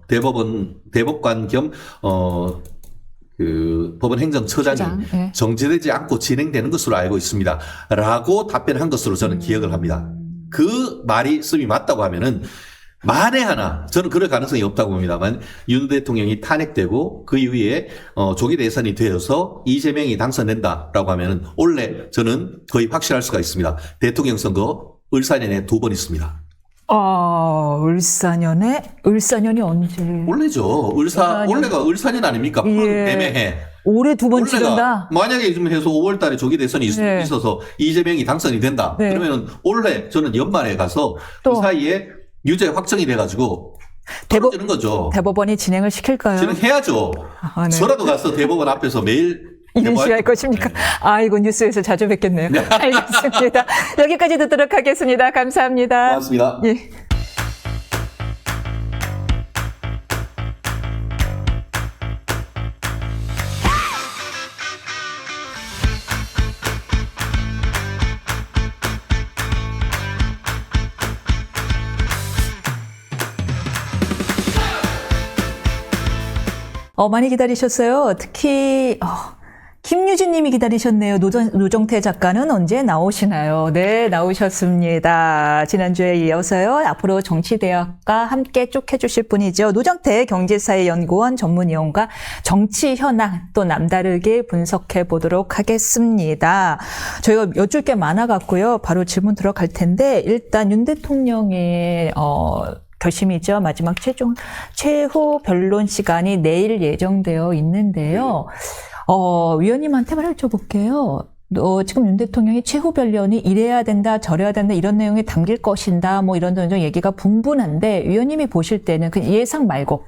대법관 겸 법원 행정처장이 예. 정지되지 않고 진행되는 것으로 알고 있습니다. 라고 답변한 것으로 저는 기억을 합니다. 그 말이 씀이 맞다고 하면은 만에 하나 저는 그럴 가능성이 없다고 봅니다만 윤 대통령이 탄핵되고 그 이후에 조기 대선이 되어서 이재명이 당선된다라고 하면은 원래 저는 거의 확실할 수가 있습니다. 대통령 선거 을사년에 2번 있습니다. 을사년이 언제? 원래죠. 원래가 을사년 아닙니까? 애매해. 올해 2번 치른다? 만약에 좀 해서 5월 달에 조기 대선이 있어서 이재명이 당선이 된다. 그러면은 올해 저는 연말에 가서 그 사이에 유죄 확정이 돼가지고 떨어지는 거죠. 대법원이 진행을 시킬까요? 진행해야죠. 네. 저라도 가서 대법원 앞에서 매일 인시할 것입니까? 아이고 뉴스에서 자주 뵙겠네요. 알겠습니다. 여기까지 듣도록 하겠습니다. 감사합니다. 고맙습니다. 예. 많이 기다리셨어요. 특히 김유진 님이 기다리셨네요. 노정태 작가는 언제 나오시나요? 네, 나오셨습니다. 지난주에 이어서요. 앞으로 정치대학과 함께 쭉 해주실 분이죠. 노정태 경제사회연구원 전문위원과 정치 현안 또 남다르게 분석해 보도록 하겠습니다. 저희가 여쭐 게 많아갖고요. 바로 질문 들어갈 텐데 일단 윤 대통령의 결심이죠. 마지막 최후 변론 시간이 내일 예정되어 있는데요. 위원님한테 말 여쭤볼게요. 지금 윤 대통령이 최후 변론이 이래야 된다, 저래야 된다, 이런 내용이 담길 것인다, 뭐 이런 얘기가 분분한데, 위원님이 보실 때는, 그 예상 말고,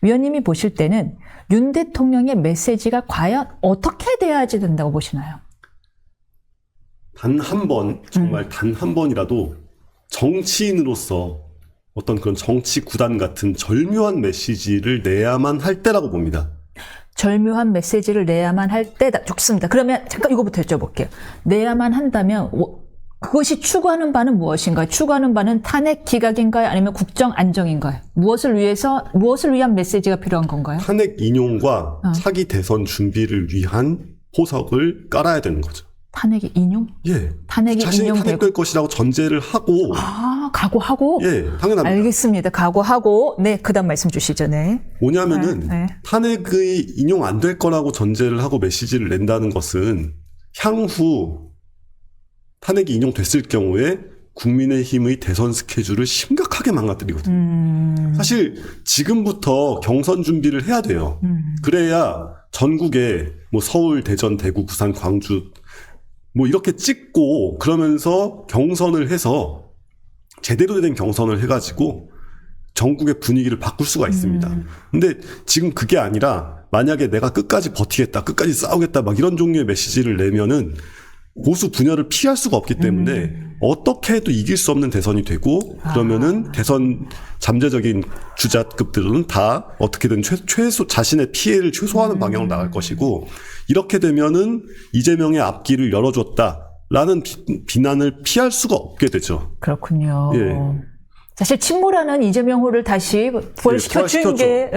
위원님이 보실 때는 윤 대통령의 메시지가 과연 어떻게 돼야지 된다고 보시나요? 단 한 번, 정말 단 한 번이라도 정치인으로서 어떤 그런 정치 구단 같은 절묘한 메시지를 내야만 할 때라고 봅니다. 절묘한 메시지를 내야만 할 때다. 좋습니다. 그러면 잠깐 이거부터 여쭤볼게요. 내야만 한다면 그것이 추구하는 바는 무엇인가요? 추구하는 바는 탄핵 기각인가요? 아니면 국정 안정인가요? 무엇을 위한 메시지가 필요한 건가요? 탄핵 인용과 차기 대선 준비를 위한 포석을 깔아야 되는 거죠. 탄핵의 인용? 예. 탄핵이 자신이 인용되고. 탄핵될 것이라고 전제를 하고. 각오하고? 예, 당연합니다. 알겠습니다. 각오하고. 네, 그 다음 말씀 주시죠. 네. 뭐냐면은, 네. 탄핵의 인용 안 될 거라고 전제를 하고 메시지를 낸다는 것은 향후 탄핵이 인용됐을 경우에 국민의힘의 대선 스케줄을 심각하게 망가뜨리거든요. 사실 지금부터 경선 준비를 해야 돼요. 그래야 전국에 뭐 서울, 대전, 대구, 부산, 광주 뭐 이렇게 찍고 그러면서 경선을 해서 제대로 된 경선을 해가지고 전국의 분위기를 바꿀 수가 있습니다. 근데 지금 그게 아니라 만약에 내가 끝까지 버티겠다, 끝까지 싸우겠다 막 이런 종류의 메시지를 내면은 보수 분열을 피할 수가 없기 때문에 어떻게 해도 이길 수 없는 대선이 되고 그러면은 대선 잠재적인 주자급들은 다 어떻게든 최소 자신의 피해를 최소화하는 방향으로 나갈 것이고 이렇게 되면은 이재명의 앞길을 열어줬다라는 비난을 피할 수가 없게 되죠. 그렇군요. 예. 사실 침몰하는 이재명호를 다시 부활시켜준 게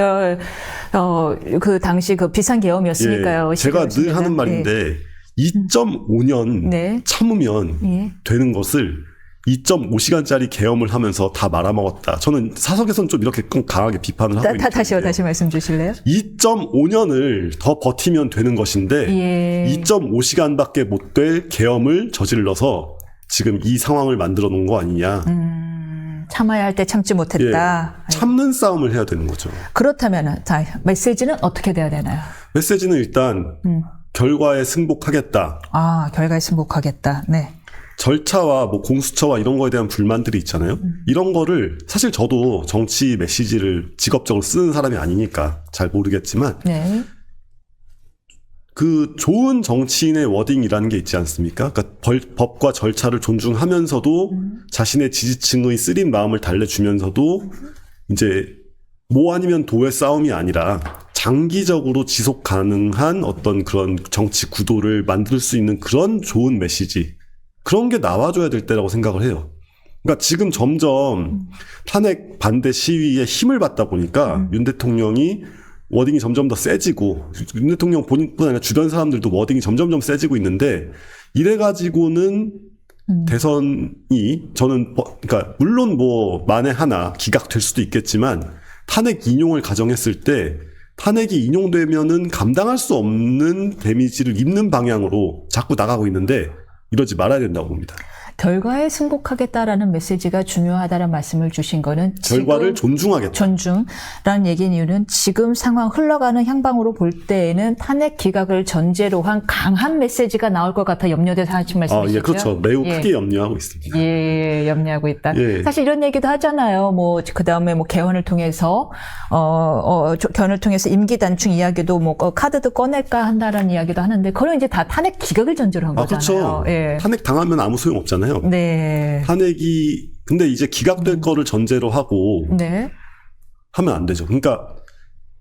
그 당시 그 비상계엄이었으니까요. 예. 제가 늘 하는 말인데 2.5년 네. 참으면 예. 되는 것을 2.5시간짜리 계엄을 하면서 다 말아먹었다. 저는 사석에서는 좀 이렇게 강하게 비판을 하고 있는데 다시 말씀 주실래요? 2.5년을 더 버티면 되는 것인데 예. 2.5시간밖에 못 될 계엄을 저질러서 지금 이 상황을 만들어 놓은 거 아니냐. 참아야 할 때 참지 못했다. 예, 참는 싸움을 해야 되는 거죠. 그렇다면 자, 메시지는 어떻게 돼야 되나요? 메시지는 일단 결과에 승복하겠다. 결과에 승복하겠다. 네. 절차와 뭐 공수처와 이런 거에 대한 불만들이 있잖아요. 이런 거를 사실 저도 정치 메시지를 직업적으로 쓰는 사람이 아니니까 잘 모르겠지만 네. 그 좋은 정치인의 워딩이라는 게 있지 않습니까? 그러니까 법과 절차를 존중하면서도 자신의 지지층의 쓰린 마음을 달래주면서도 이제 뭐 아니면 도의 싸움이 아니라 장기적으로 지속 가능한 어떤 그런 정치 구도를 만들 수 있는 그런 좋은 메시지 그런 게 나와줘야 될 때라고 생각을 해요. 그러니까 지금 점점 탄핵 반대 시위에 힘을 받다 보니까 윤 대통령이 워딩이 점점 더 세지고 윤 대통령 본인뿐 아니라 주변 사람들도 워딩이 점점 세지고 있는데 이래가지고는 대선이 저는 그러니까 물론 뭐 만에 하나 기각될 수도 있겠지만 탄핵 인용을 가정했을 때 탄핵이 인용되면은 감당할 수 없는 데미지를 입는 방향으로 자꾸 나가고 있는데 이러지 말아야 된다고 봅니다. 결과에 승복하겠다라는 메시지가 중요하다는 말씀을 주신 거는 결과를 존중하겠다. 존중라는 얘기인 이유는 지금 상황 흘러가는 향방으로 볼 때에는 탄핵 기각을 전제로 한 강한 메시지가 나올 것 같아 염려돼서 하신 말씀이시죠? 예, 그렇죠. 매우 크게 염려하고 있습니다. 예, 염려하고 있다. 예. 사실 이런 얘기도 하잖아요. 뭐 그다음에 뭐 개헌을 통해서 개헌을 통해서 임기 단축 이야기도 뭐 카드도 꺼낼까 한다라는 이야기도 하는데 그건 이제 다 탄핵 기각을 전제로 한 거잖아요. 그렇죠. 예. 탄핵 당하면 아무 소용 없잖아요. 네. 탄핵이 근데 이제 기각될 거를 전제로 하고 네. 하면 안 되죠. 그러니까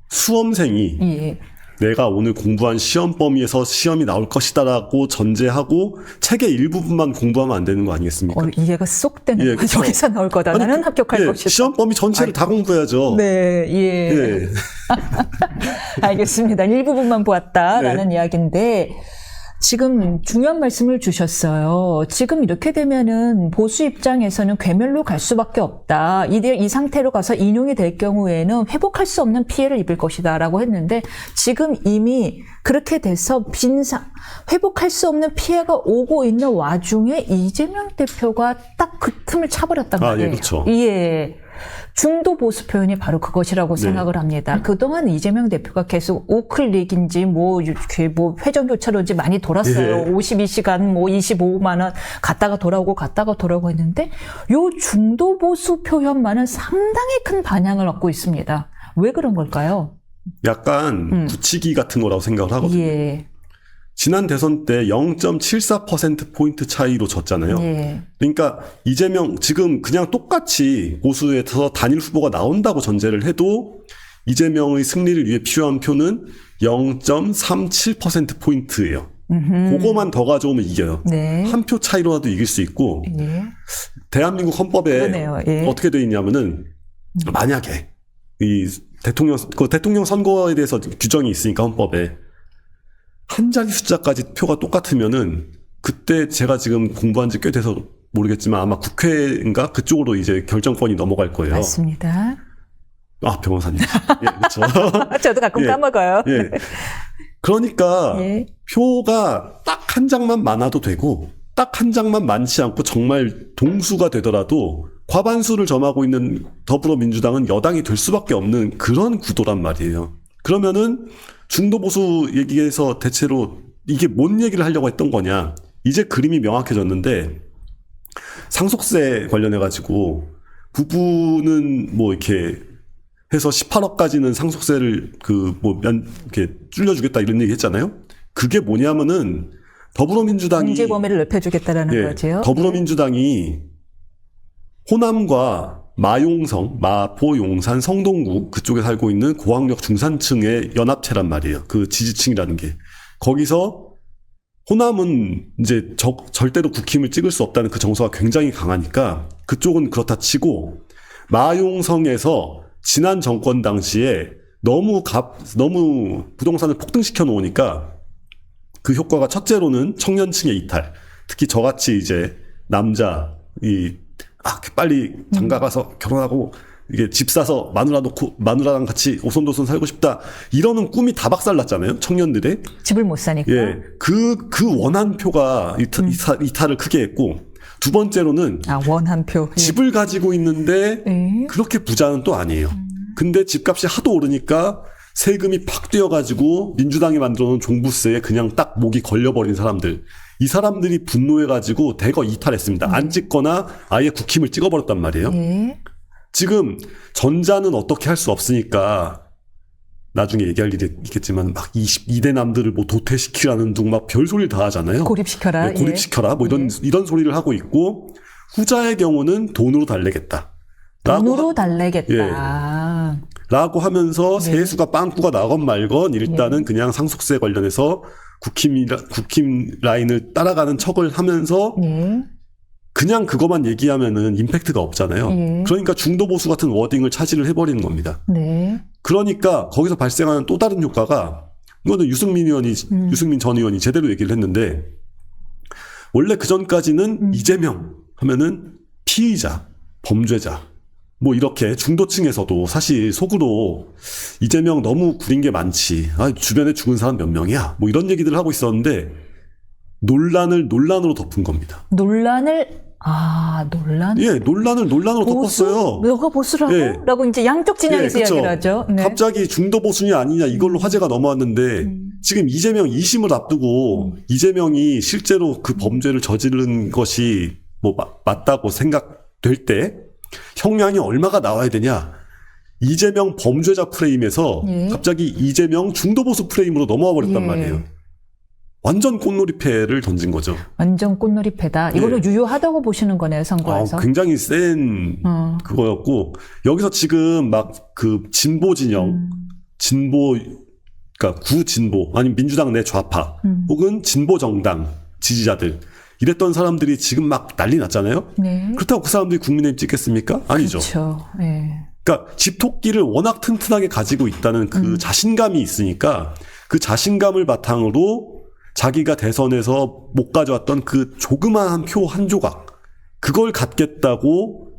수험생이 예. 내가 오늘 공부한 시험 범위에서 시험이 나올 것이다라고 전제하고 책의 일부분만 공부하면 안 되는 거 아니겠습니까? 이해가 쏙 되는 예, 거죠. 여기서 나올 거다. 아니, 나는 합격할 예, 것이다. 시험 범위 전체를 다 공부해야죠. 네, 예. 예. 알겠습니다. 일부분만 보았다라는 이야기인데, 지금 중요한 말씀을 주셨어요. 지금 이렇게 되면은 보수 입장에서는 괴멸로 갈 수밖에 없다. 이 상태로 가서 인용이 될 경우에는 회복할 수 없는 피해를 입을 것이다라고 했는데, 지금 이미 그렇게 돼서 회복할 수 없는 피해가 오고 있는 와중에 이재명 대표가 딱 그 틈을 차버렸단 말이에요. 예, 그렇죠. 예. 중도 보수 표현이 바로 그것이라고 생각을 합니다. 그동안 이재명 대표가 계속 우클릭인지 이렇게 회전 교차로인지 많이 돌았어요. 52시간 25만 원 갔다가 돌아오고 했는데 요 중도 보수 표현만은 상당히 큰 반향을 얻고 있습니다. 왜 그런 걸까요? 약간 굳히기 같은 거라고 생각을 하거든요. 예. 지난 대선 때 0.74%포인트 차이로 졌잖아요. 예. 그러니까 이재명 지금 그냥 똑같이 보수에서 단일 후보가 나온다고 전제를 해도 이재명의 승리를 위해 필요한 표는 0.37%포인트예요. 그거만 더 가져오면 이겨요. 네. 한 표 차이로라도 이길 수 있고 예. 대한민국 헌법에 그러네요. 예. 어떻게 되어 있냐면은 만약에 이 대통령 선거에 대해서 규정이 있으니까 헌법에 한 자리 숫자까지 표가 똑같으면은 그때 제가 지금 공부한 지 꽤 돼서 모르겠지만 아마 국회인가 그쪽으로 이제 결정권이 넘어갈 거예요. 맞습니다. 아, 변호사님. 예, 그렇죠. 저도 가끔 까먹어요. 예. 그러니까 예. 표가 딱 한 장만 많아도 되고 딱 한 장만 많지 않고 정말 동수가 되더라도 과반수를 점하고 있는 더불어민주당은 여당이 될 수밖에 없는 그런 구도란 말이에요. 그러면은 중도 보수 얘기에서 대체로 이게 뭔 얘기를 하려고 했던 거냐. 이제 그림이 명확해졌는데 상속세 관련해가지고 부부는 뭐 이렇게 해서 18억까지는 상속세를 이렇게 줄여주겠다 이런 얘기 했잖아요. 그게 뭐냐면은 더불어민주당이 공제 범위를 넓혀주겠다라는 거죠. 더불어민주당이 호남과 마용성, 마포, 용산, 성동구 그쪽에 살고 있는 고학력 중산층의 연합체란 말이에요. 그 지지층이라는 게. 거기서 호남은 이제 절대로 국힘을 찍을 수 없다는 그 정서가 굉장히 강하니까 그쪽은 그렇다 치고 마용성에서 지난 정권 당시에 너무 부동산을 폭등시켜 놓으니까 그 효과가 첫째로는 청년층의 이탈. 특히 저같이 이제 남자 빨리 장가 가서 결혼하고 이게 집 사서 마누라 놓고 마누라랑 같이 오손도손 살고 싶다. 이러는 꿈이 다 박살났잖아요. 청년들의. 집을 못 사니까. 예. 그 원한 표가 이탈을 크게 했고 두 번째로는 원한 표. 예. 집을 가지고 있는데 그렇게 부자는 또 아니에요. 근데 집값이 하도 오르니까 세금이 팍 뛰어가지고 민주당이 만들어놓은 종부세에 그냥 딱 목이 걸려버린 사람들. 이 사람들이 분노해가지고 대거 이탈했습니다. 안 찍거나 아예 국힘을 찍어버렸단 말이에요. 예. 지금 전자는 어떻게 할 수 없으니까 나중에 얘기할 일이 있겠지만 막 22대 남들을 뭐 도태시키라는 둥 막 별소리를 다 하잖아요. 고립시켜라. 네, 고립시켜라. 뭐 이런 소리를 하고 있고 후자의 경우는 돈으로 달래겠다. 돈으로 달래겠다. 예. 라고 하면서 세수가 빵꾸가 나건 말건 일단은 그냥 상속세 관련해서 국힘 라인을 따라가는 척을 하면서 그냥 그것만 얘기하면은 임팩트가 없잖아요. 그러니까 중도 보수 같은 워딩을 차지를 해버리는 겁니다. 네. 그러니까 거기서 발생하는 또 다른 효과가 이거는 유승민 전 의원이 제대로 얘기를 했는데 원래 그 전까지는 이재명 하면은 피의자, 범죄자 뭐 이렇게 중도층에서도 사실 속으로 이재명 너무 구린 게 많지. 주변에 죽은 사람 몇 명이야. 뭐 이런 얘기들을 하고 있었는데 논란으로 덮은 겁니다. 논란? 예, 논란으로 덮었어요. 너가 보수라고? 예. 라고 이제 양쪽 진영에서 이야기를 하죠. 네. 갑자기 중도 보수냐 아니냐 이걸로 화제가 넘어왔는데 지금 이재명 2심을 앞두고 이재명이 실제로 그 범죄를 저지른 것이 뭐 맞다고 생각될 때 형량이 얼마가 나와야 되냐. 이재명 범죄자 프레임에서 갑자기 이재명 중도보수 프레임으로 넘어와 버렸단 말이에요. 완전 꽃놀이패를 던진 거죠. 완전 꽃놀이패다. 이걸로 유효하다고 보시는 거네요, 선거에서. 굉장히 센 그거였고 여기서 지금 막 그 진보 진영, 진보 그러니까 구진보 아니면 민주당 내 좌파 혹은 진보 정당 지지자들 이랬던 사람들이 지금 막 난리 났잖아요. 네. 그렇다고 그 사람들이 국민의힘 찍겠습니까? 아니죠. 그렇죠. 네. 그러니까 집토끼를 워낙 튼튼하게 가지고 있다는 그 자신감이 있으니까 그 자신감을 바탕으로 자기가 대선에서 못 가져왔던 그 조그마한 표 한 조각 그걸 갖겠다고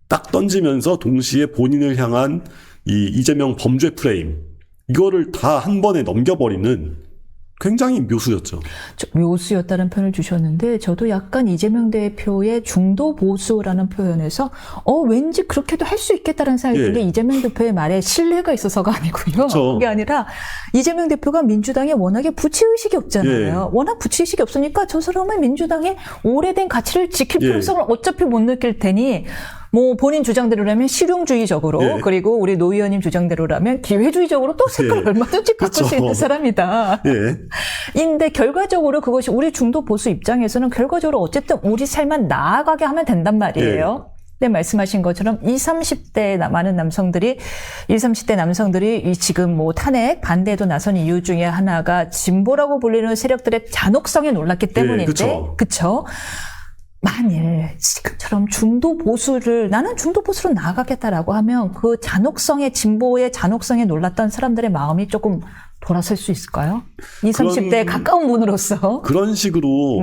딱 던지면서 동시에 본인을 향한 이 이재명 범죄 프레임 이거를 다 한 번에 넘겨버리는 굉장히 묘수였죠. 묘수였다는 표현을 주셨는데 저도 약간 이재명 대표의 중도 보수라는 표현에서 왠지 그렇게도 할 수 있겠다는 생각이 드는데 이재명 대표의 말에 신뢰가 있어서가 아니고요. 그렇죠. 그게 아니라 이재명 대표가 민주당에 워낙에 부채의식이 없잖아요. 워낙 부채의식이 없으니까 저 사람은 민주당의 오래된 가치를 지킬 필요성을 어차피 못 느낄 테니 뭐 본인 주장대로라면 실용주의적으로 그리고 우리 노 의원님 주장대로라면 기회주의적으로 또 색깔을 얼마든지 바꿀 수 있는 사람이다. 인데 결과적으로 그것이 우리 중도 보수 입장에서는 결과적으로 어쨌든 우리 삶만 나아가게 하면 된단 말이에요. 네, 말씀하신 것처럼 20, 30대 많은 남성들이 20, 30대 남성들이 지금 뭐 탄핵 반대에도 나선 이유 중에 하나가 진보라고 불리는 세력들의 잔혹성에 놀랐기 때문인데, 그렇죠? 만일 지금처럼 중도 보수를 나는 중도 보수로 나아가겠다라고 하면 그 잔혹성의 진보의 잔혹성에 놀랐던 사람들의 마음이 조금 돌아설 수 있을까요? 20, 30대에 가까운 분으로서 그런 식으로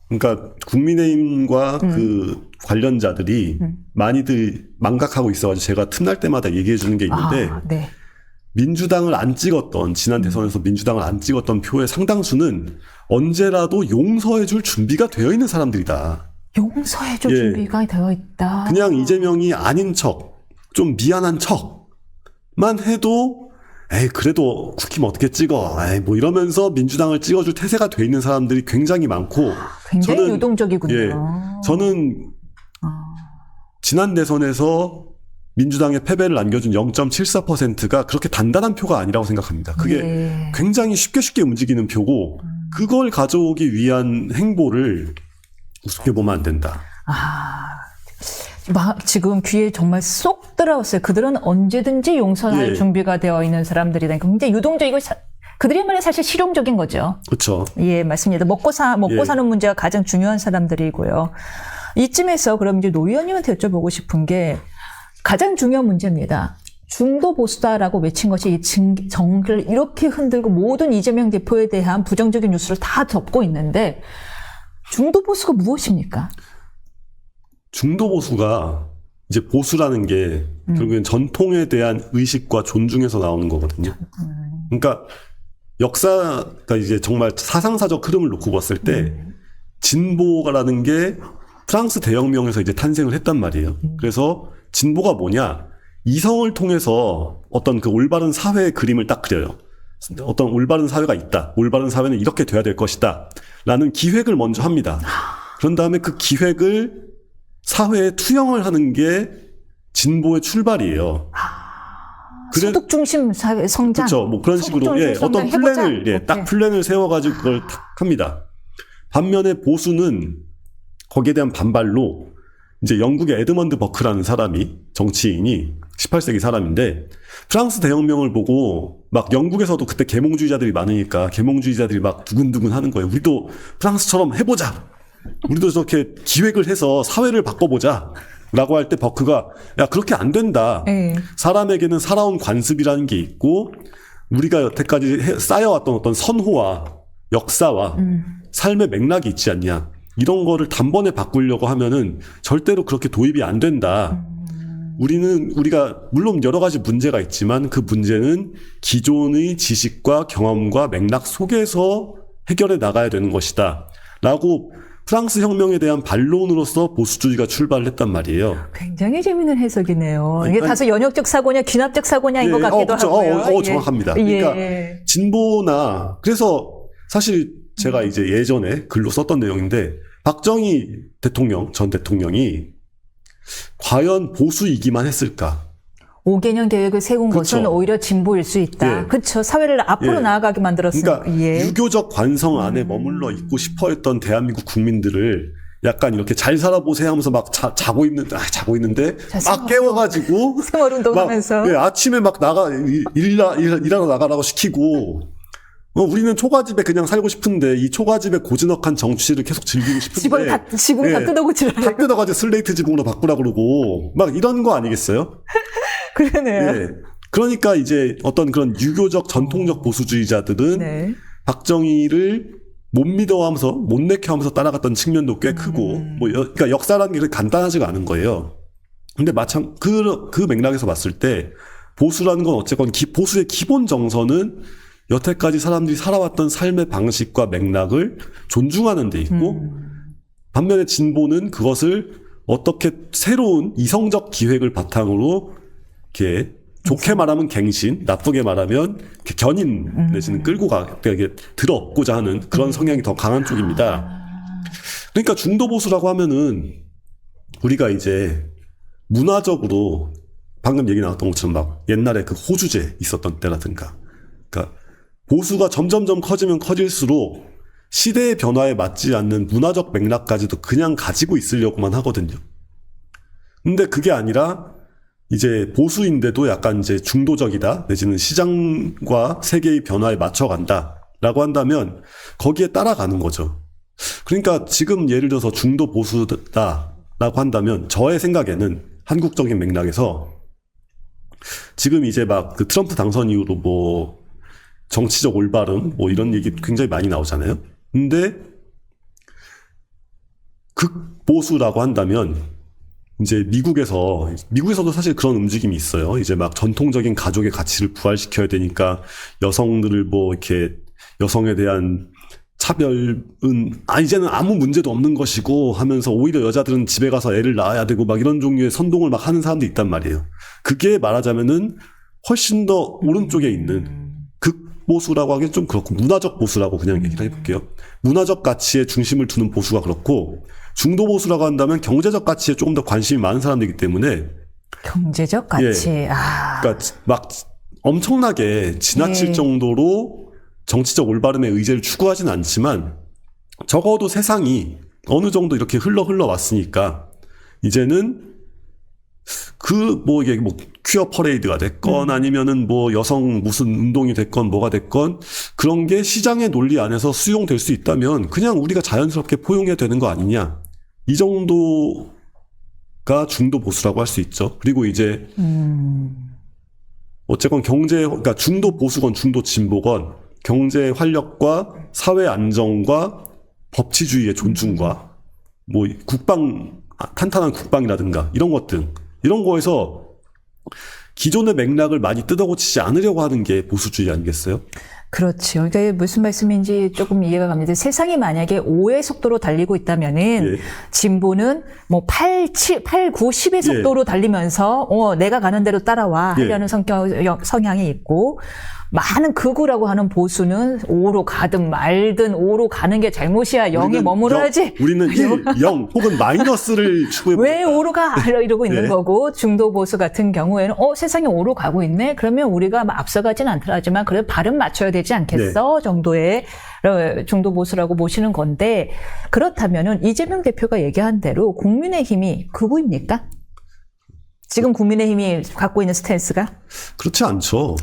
그러니까 국민의힘과 그 관련자들이 많이들 망각하고 있어가지고 제가 틈날 때마다 얘기해 주는 게 있는데 민주당을 안 찍었던 지난 대선에서 민주당을 안 찍었던 표의 상당수는 언제라도 용서해 줄 준비가 되어 있는 사람들이다. 용서해 줄 준비가 되어 있다. 그냥 이재명이 아닌 척, 좀 미안한 척만 해도 그래도 국힘 어떻게 찍어? 뭐 이러면서 민주당을 찍어줄 태세가 돼 있는 사람들이 굉장히 많고 굉장히 유동적이군요. 저는 지난 대선에서 민주당의 패배를 안겨준 0.74%가 그렇게 단단한 표가 아니라고 생각합니다. 그게 굉장히 쉽게 움직이는 표고 그걸 가져오기 위한 행보를 우습게 보면 안 된다. 지금 귀에 정말 쏙 들어왔어요. 그들은 언제든지 용서할 준비가 되어 있는 사람들이다. 굉장히 유동적이고 그들의 말이 사실 실용적인 거죠. 그렇죠. 예, 맞습니다. 먹고 사는 문제가 가장 중요한 사람들이고요. 이쯤에서 그럼 이제 노 의원님한테 여쭤보고 싶은 게 가장 중요한 문제입니다. 중도 보수다라고 외친 것이 이 정을 이렇게 흔들고 모든 이재명 대표에 대한 부정적인 뉴스를 다 덮고 있는데 중도 보수가 무엇입니까? 중도 보수가 이제 보수라는 게 결국엔 전통에 대한 의식과 존중에서 나오는 거거든요. 그러니까 역사가 이제 정말 사상사적 흐름을 놓고 봤을 때 진보라는 게 프랑스 대혁명에서 이제 탄생을 했단 말이에요. 그래서 진보가 뭐냐? 이성을 통해서 어떤 그 올바른 사회의 그림을 딱 그려요. 어떤 올바른 사회가 있다. 올바른 사회는 이렇게 돼야 될 것이다. 라는 기획을 먼저 합니다. 그런 다음에 그 기획을 사회에 투영을 하는 게 진보의 출발이에요. 소득 중심 사회 성장. 그렇죠. 뭐 그런 식으로 어떤 플랜을 딱 플랜을 세워가지고 그걸 탁 합니다. 반면에 보수는 거기에 대한 반발로 이제 영국의 에드먼드 버크라는 사람이 정치인이 18세기 사람인데 프랑스 대혁명을 보고 막 영국에서도 그때 계몽주의자들이 많으니까 계몽주의자들이 막 두근두근 하는 거예요. 우리도 프랑스처럼 해보자. 우리도 저렇게 기획을 해서 사회를 바꿔보자. 라고 할 때 버크가 야 그렇게 안 된다. 사람에게는 살아온 관습이라는 게 있고 우리가 여태까지 쌓여왔던 어떤 선호와 역사와 삶의 맥락이 있지 않냐. 이런 거를 단번에 바꾸려고 하면은 절대로 그렇게 도입이 안 된다. 우리가 물론 여러 가지 문제가 있지만 그 문제는 기존의 지식과 경험과 맥락 속에서 해결해 나가야 되는 것이다. 라고 프랑스 혁명에 대한 반론으로서 보수주의가 출발을 했단 말이에요. 굉장히 재미있는 해석이네요. 이게 다소 연역적 사고냐 귀납적 사고냐인 것 같기도 하고요. 정확합니다. 그러니까 진보나 그래서 사실 제가 이제 예전에 글로 썼던 내용인데 박정희 대통령, 전 대통령이 과연 보수이기만 했을까? 5개년 계획을 세운 것은 오히려 진보일 수 있다. 그렇죠. 사회를 앞으로 나아가게 만들었으니까. 그러니까 유교적 관성 안에 머물러 있고 싶어 했던 대한민국 국민들을 약간 이렇게 잘 살아보세요 하면서 막 자고 있는데 막 깨워가지고 생활운동하면서 막, 아침에 막 일하러 나가라고 시키고 우리는 초가집에 그냥 살고 싶은데 이 초가집에 고즈넉한 정치를 계속 즐기고 싶은데 지붕 다 뜯어고치라. 다 뜯어가지고 슬레이트 지붕으로 바꾸라 그러고 막 이런 거 아니겠어요? 그러네요. 네. 그러니까 이제 어떤 그런 유교적 전통적 보수주의자들은 네. 박정희를 못 믿어하면서 못 내켜하면서 따라갔던 측면도 꽤 크고 그러니까 역사라는 게 간단하지가 않은 거예요. 근데 마찬 그 맥락에서 봤을 때 보수라는 건 어쨌건 보수의 기본 정서는 여태까지 사람들이 살아왔던 삶의 방식과 맥락을 존중하는 데 있고 반면에 진보는 그것을 어떻게 새로운 이성적 기획을 바탕으로 이렇게 좋게 말하면 갱신, 나쁘게 말하면 견인 내지는 끌고 이렇게 들어오고자 하는 그런 성향이 더 강한 쪽입니다. 그러니까 중도 보수라고 하면은 우리가 이제 문화적으로 방금 얘기 나왔던 것처럼 막 옛날에 그 호주제 있었던 때라든가, 그러니까 보수가 점점점 커지면 커질수록 시대의 변화에 맞지 않는 문화적 맥락까지도 그냥 가지고 있으려고만 하거든요. 근데 그게 아니라 이제 보수인데도 약간 이제 중도적이다 내지는 시장과 세계의 변화에 맞춰간다라고 한다면 거기에 따라가는 거죠. 그러니까 지금 예를 들어서 중도 보수다라고 한다면 저의 생각에는 한국적인 맥락에서 지금 이제 막 그 트럼프 당선 이후로 뭐 정치적 올바름 뭐 이런 얘기 굉장히 많이 나오잖아요. 근데 극보수라고 한다면 이제 미국에서도 사실 그런 움직임이 있어요. 이제 막 전통적인 가족의 가치를 부활시켜야 되니까 여성들을 뭐 이렇게 여성에 대한 차별은 이제는 아무 문제도 없는 것이고 하면서 오히려 여자들은 집에 가서 애를 낳아야 되고 막 이런 종류의 선동을 막 하는 사람도 있단 말이에요. 그게 말하자면은 훨씬 더 오른쪽에 있는 극보수라고 하기엔 좀 그렇고 문화적 보수라고 그냥 얘기를 해볼게요. 문화적 가치에 중심을 두는 보수가 그렇고 중도 보수라고 한다면 경제적 가치에 조금 더 관심이 많은 사람들이기 때문에 경제적 가치. 그러니까 막 엄청나게 지나칠 정도로 정치적 올바름의 의제를 추구하진 않지만 적어도 세상이 어느 정도 이렇게 흘러 왔으니까 이제는 이게 퀴어 퍼레이드가 됐건 아니면은 뭐 여성 무슨 운동이 됐건 뭐가 됐건 그런 게 시장의 논리 안에서 수용될 수 있다면 그냥 우리가 자연스럽게 포용해야 되는 거 아니냐. 이 정도가 중도 보수라고 할 수 있죠. 그리고 이제 어쨌건 그러니까 중도 보수건 중도 진보건 경제 활력과 사회 안정과 법치주의의 존중과 뭐 탄탄한 국방이라든가 이런 것들 이런 거에서 기존의 맥락을 많이 뜯어고치지 않으려고 하는 게 보수주의 아니겠어요? 그렇죠. 그러니까 무슨 말씀인지 조금 이해가 갑니다. 세상이 만약에 5의 속도로 달리고 있다면은 진보는 뭐 8, 9, 10의 속도로 달리면서 내가 가는 대로 따라와 하려는 성향이 있고 많은 극우라고 하는 보수는 5로 가든 말든 5로 가는 게 잘못이야. 0에 머물러야지. 우리는 1, 0 혹은 마이너스를 추구해보겠다. 왜 5로 가? 이러고 있는 거고 중도 보수 같은 경우에는 세상이 5로 가고 있네? 그러면 우리가 앞서가진 않더라지만 그래도 발은 맞춰야 되지 않겠어? 정도의 중도 보수라고 보시는 건데 그렇다면은 이재명 대표가 얘기한 대로 국민의힘이 극우입니까? 지금 국민의힘이 갖고 있는 스탠스가? 그렇지 않죠.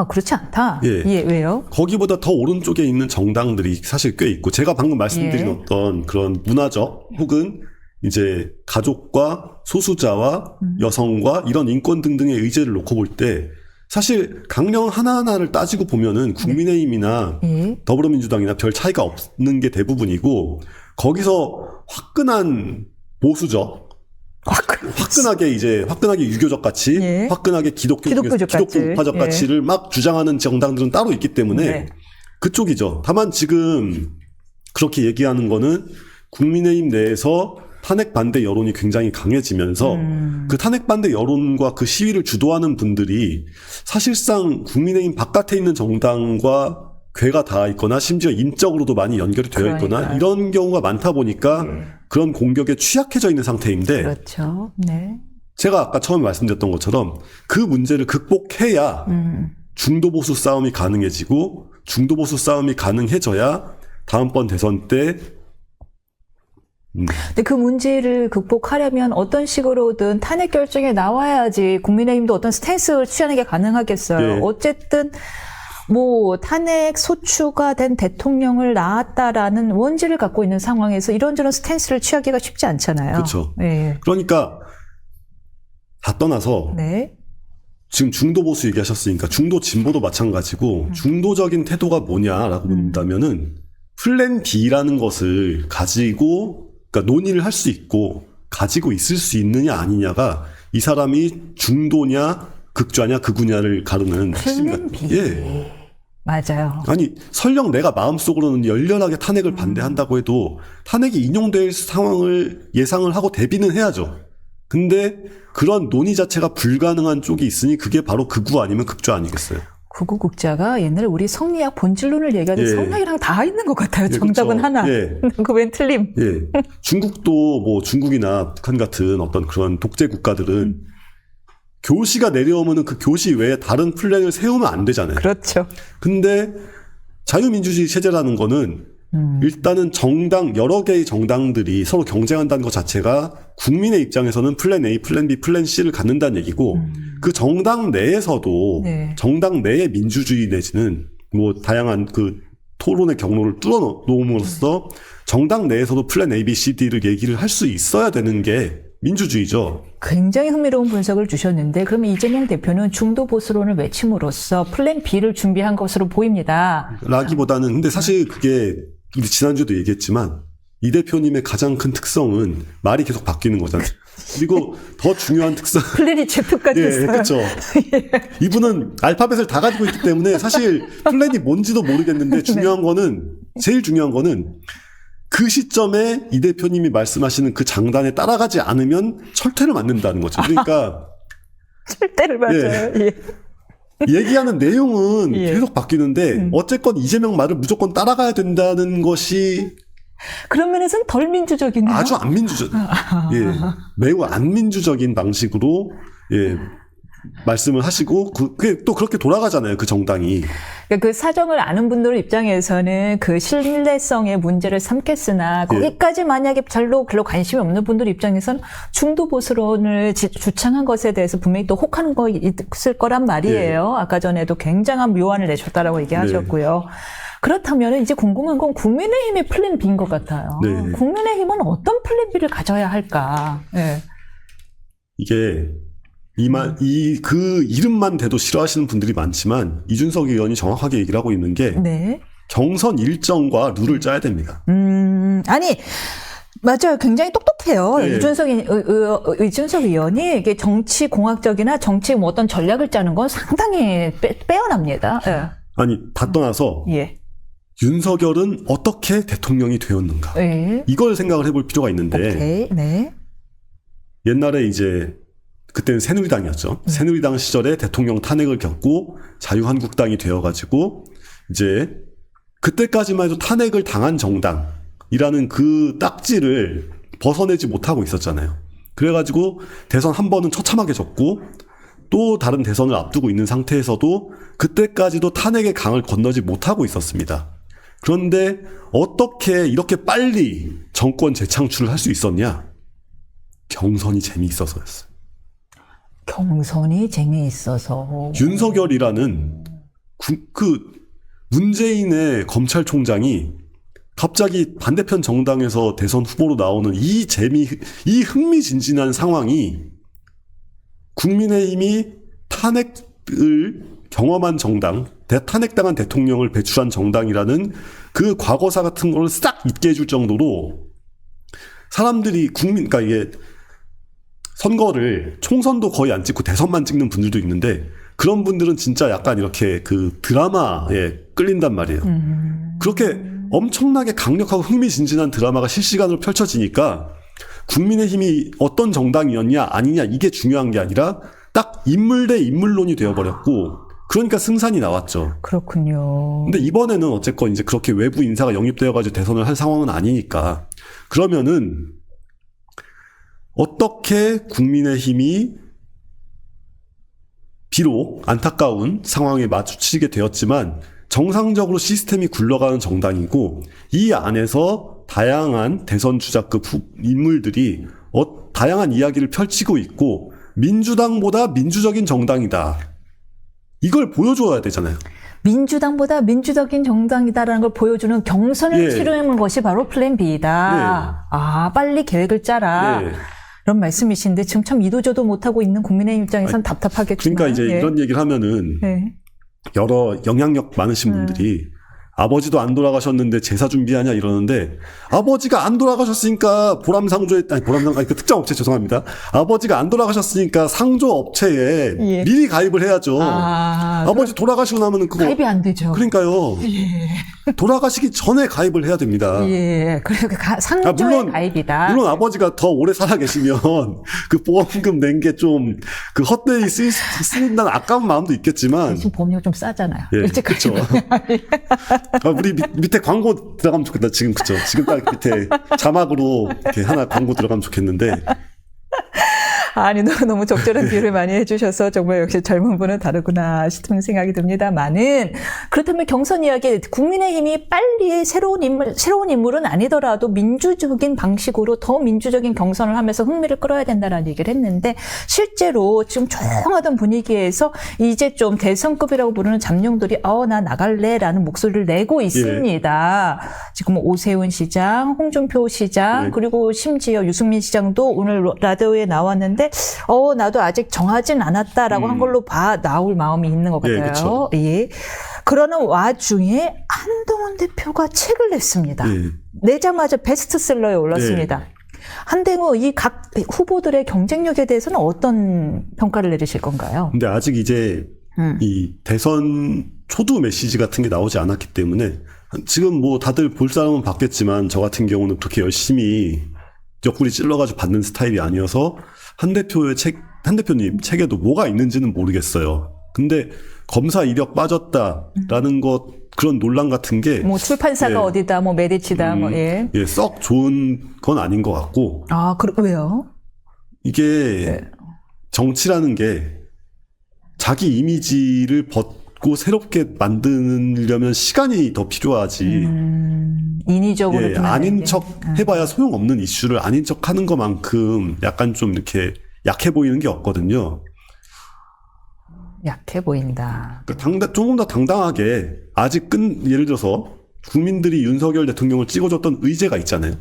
그렇지 않다. 왜요? 거기보다 더 오른쪽에 있는 정당들이 사실 꽤 있고, 제가 방금 말씀드린 어떤 그런 문화적 혹은 이제 가족과 소수자와 여성과 이런 인권 등등의 의제를 놓고 볼 때 사실 강령 하나하나를 따지고 보면은 국민의힘이나 더불어민주당이나 별 차이가 없는 게 대부분이고, 거기서 화끈한 보수적 화끈하게 유교적 가치, 화끈하게 기독교 우파적 가치를 막 주장하는 정당들은 따로 있기 때문에 그쪽이죠. 다만 지금 그렇게 얘기하는 거는 국민의힘 내에서 탄핵 반대 여론이 굉장히 강해지면서 그 탄핵 반대 여론과 그 시위를 주도하는 분들이 사실상 국민의힘 바깥에 있는 정당과 괴가 닿아 있거나 심지어 인적으로도 많이 연결이 되어 있거나 이런 경우가 많다 보니까 그런 공격에 취약해져 있는 상태인데, 그렇죠. 네. 제가 아까 처음에 말씀드렸던 것처럼 그 문제를 극복해야 중도보수 싸움이 가능해지고, 중도보수 싸움이 가능해져야 다음번 대선 때 근데 그 문제를 극복하려면 어떤 식으로든 탄핵 결정에 나와야지 국민의힘도 어떤 스탠스를 취하는 게 가능하겠어요. 네. 어쨌든 뭐 탄핵 소추가 된 대통령을 낳았다라는 원죄를 갖고 있는 상황에서 이런저런 스탠스를 취하기가 쉽지 않잖아요. 그렇죠. 네. 그러니까 다 떠나서 네. 지금 중도 보수 얘기하셨으니까 중도 진보도 마찬가지고 중도적인 태도가 뭐냐라고 본다면은 플랜 B라는 것을 가지고 그러니까 논의를 할 수 있고 가지고 있을 수 있느냐 아니냐가 이 사람이 중도냐 극좌냐 극우냐를 가르는 플랜 B. 예. 맞아요. 아니 설령 내가 마음속으로는 열렬하게 탄핵을 반대한다고 해도 탄핵이 인용될 상황을 예상을 하고 대비는 해야죠. 근데 그런 논의 자체가 불가능한 쪽이 있으니 그게 바로 극우 아니면 극좌 아니겠어요? 극우 극좌가 옛날에 우리 성리학 본질론을 얘기하는 예. 성리학이랑 다 있는 것 같아요. 예, 정답은 그렇죠. 하나. 예. 그웬 틀림. 예. 중국도 뭐 중국이나 북한 같은 어떤 그런 독재 국가들은 교시가 내려오면은 그 교시 외에 다른 플랜을 세우면 안 되잖아요. 그렇죠. 근데 자유민주주의 체제라는 거는 일단은 정당, 여러 개의 정당들이 서로 경쟁한다는 것 자체가 국민의 입장에서는 플랜 A, 플랜 B, 플랜 C를 갖는다는 얘기고 그 정당 내에서도 네. 정당 내의 민주주의 내지는 뭐 다양한 그 토론의 경로를 뚫어놓음으로써 정당 내에서도 플랜 A, B, C, D를 얘기를 할 수 있어야 되는 게 민주주의죠. 굉장히 흥미로운 분석을 주셨는데 그러면 이재명 대표는 중도 보수론을 외침으로써 플랜 B를 준비한 것으로 보입니다. 라기보다는 근데 사실 그게 우리 지난주도 얘기했지만 이 대표님의 가장 큰 특성은 말이 계속 바뀌는 거잖아요. 그리고 더 중요한 특성 플랜이 Z까지 예, 있어요. 그렇죠. 이분은 알파벳을 다 가지고 있기 때문에 사실 플랜이 뭔지도 모르겠는데 중요한 거는 제일 중요한 거는 그 시점에 이 대표님이 말씀하시는 그 장단에 따라가지 않으면 철퇴를 맞는다는 거죠. 그러니까 절대를 맞아요. 예. 얘기하는 내용은 예. 계속 바뀌는데 어쨌건 이재명 말을 무조건 따라가야 된다는 것이 그런 면에서는 덜 민주적이네요. 아주 안 민주적, 예, 매우 안 민주적인 방식으로 예, 말씀을 하시고 그게 또 그렇게 돌아가잖아요. 그 정당이. 그러니까 그 사정을 아는 분들 입장에서는 그 신뢰성의 문제를 삼겠으나 거기까지 만약에 별로 관심이 없는 분들 입장에서는 중도 보수론을 주창한 것에 대해서 분명히 또 혹하는 거 있을 거란 말이에요. 아까 전에도 굉장한 묘안을 내셨다라고 얘기하셨고요. 그렇다면 이제 궁금한 건 국민의힘의 플랜 B인 것 같아요. 네. 국민의힘은 어떤 플랜 B를 가져야 할까? 네. 이게 그 이름만 대도 싫어하시는 분들이 많지만 이준석 의원이 정확하게 얘기를 하고 있는 게 네. 경선 일정과 룰을 짜야 됩니다. 아니 맞아요. 굉장히 똑똑해요. 네. 이준석 의원이 이게 정치 공학적이나 정치 뭐 어떤 전략을 짜는 건 상당히 빼어납니다. 예. 아니 다 떠나서 예. 윤석열은 어떻게 대통령이 되었는가 예. 이걸 생각을 해볼 필요가 있는데 오케이. 네. 옛날에 이제 그때는 새누리당이었죠. 새누리당 시절에 대통령 탄핵을 겪고 자유한국당이 되어가지고 이제 그때까지만 해도 탄핵을 당한 정당이라는 그 딱지를 벗어내지 못하고 있었잖아요. 그래가지고 대선 한 번은 처참하게 졌고 또 다른 대선을 앞두고 있는 상태에서도 그때까지도 탄핵의 강을 건너지 못하고 있었습니다. 그런데 어떻게 이렇게 빨리 정권 재창출을 할 수 있었냐? 경선이 재미있어서였어요. 경선이 재미있어서. 윤석열이라는 문재인의 검찰총장이 갑자기 반대편 정당에서 대선 후보로 나오는 이 흥미진진한 상황이 국민의힘이 탄핵을 경험한 정당, 탄핵당한 대통령을 배출한 정당이라는 그 과거사 같은 걸 싹 잊게 해줄 정도로 사람들이 그러니까 이게 선거를 총선도 거의 안 찍고 대선만 찍는 분들도 있는데 그런 분들은 진짜 약간 이렇게 그 드라마에 끌린단 말이에요. 그렇게 엄청나게 강력하고 흥미진진한 드라마가 실시간으로 펼쳐지니까 국민의힘이 어떤 정당이었냐 아니냐 이게 중요한 게 아니라 딱 인물 대 인물론이 되어버렸고 그러니까 승산이 나왔죠. 그렇군요. 근데 이번에는 어쨌건 이제 그렇게 외부 인사가 영입되어가지고 대선을 한 상황은 아니니까 그러면은 어떻게 국민의힘이 비록 안타까운 상황에 마주치게 되었지만 정상적으로 시스템이 굴러가는 정당이고 이 안에서 다양한 대선 주자급 인물들이 다양한 이야기를 펼치고 있고 민주당보다 민주적인 정당이다. 이걸 보여줘야 되잖아요. 민주당보다 민주적인 정당이다라는 걸 보여주는 경선을 예. 치르는 것이 바로 플랜 B다. 아, 빨리 계획을 짜라. 예. 이런 말씀이신데 지금 참 이도저도 못하고 있는 국민의힘 입장에선 답답하겠지만. 그러니까 이제 예. 이런 얘기를 하면은 예. 여러 영향력 많으신 분들이 아버지도 안 돌아가셨는데 제사 준비하냐 이러는데 아버지가 안 돌아가셨으니까 그 특정 업체 죄송합니다. 아버지가 안 돌아가셨으니까 상조 업체에 예. 미리 가입을 해야죠. 아버지 돌아가시고 나면은 그거 가입이 안 되죠. 그러니까요. 돌아가시기 전에 가입을 해야 됩니다. 예. 그리고 상조의 가입이다. 물론 아버지가 더 오래 살아 계시면 그 보험금 낸 게 좀 그 헛되이 쓰인다는 아까운 마음도 있겠지만 지금 보험료가 좀 싸잖아요. 예, 일찍 그렇죠. 우리 밑에 광고 들어가면 좋겠다. 지금 그쵸. 지금 딱 밑에 자막으로 이렇게 하나 광고 들어가면 좋겠는데. 아니, 너무 적절한 비유를 많이 해주셔서 정말 역시 젊은 분은 다르구나 싶은 생각이 듭니다만은 그렇다면 경선 이야기 국민의힘이 빨리 새로운 인물은 아니더라도 민주적인 방식으로 더 민주적인 경선을 하면서 흥미를 끌어야 된다라는 얘기를 했는데 실제로 지금 조용하던 분위기에서 이제 좀 대선급이라고 부르는 잠룡들이 나 나갈래라는 목소리를 내고 있습니다. 예. 지금 오세훈 시장, 홍준표 시장, 그리고 심지어 유승민 시장도 오늘 라디오에 나왔는데 나도 아직 정하진 않았다라고 한 걸로 나올 마음이 있는 것 같아요. 예. 그러는 와중에 한동훈 대표가 책을 냈습니다. 내자마자 베스트셀러에 올랐습니다. 한동훈 이 각 후보들의 경쟁력에 대해서는 어떤 평가를 내리실 건가요? 근데 아직 이제 이 대선 초두 메시지 같은 게 나오지 않았기 때문에 지금 뭐 다들 볼 사람은 봤겠지만 저 같은 경우는 그렇게 열심히 옆구리 찔러가지고 받는 스타일이 아니어서 한 대표님 책에도 뭐가 있는지는 모르겠어요. 근데 검사 이력 빠졌다라는 것, 그런 논란 같은 게. 뭐 출판사가 어디다, 뭐 메디치다, 썩 좋은 건 아닌 것 같고. 왜요? 이게 정치라는 게 자기 이미지를 벗고 새롭게 만들려면 시간이 더 필요하지. 인위적으로 아닌 척 해봐야 소용없는 이슈를 아닌 척 하는 것만큼 약간 좀 이렇게 약해 보이는 게 없거든요. 약해 보인다. 그러니까 조금 더 당당하게 아직 예를 들어서 국민들이 윤석열 대통령을 찍어줬던 의제가 있잖아요.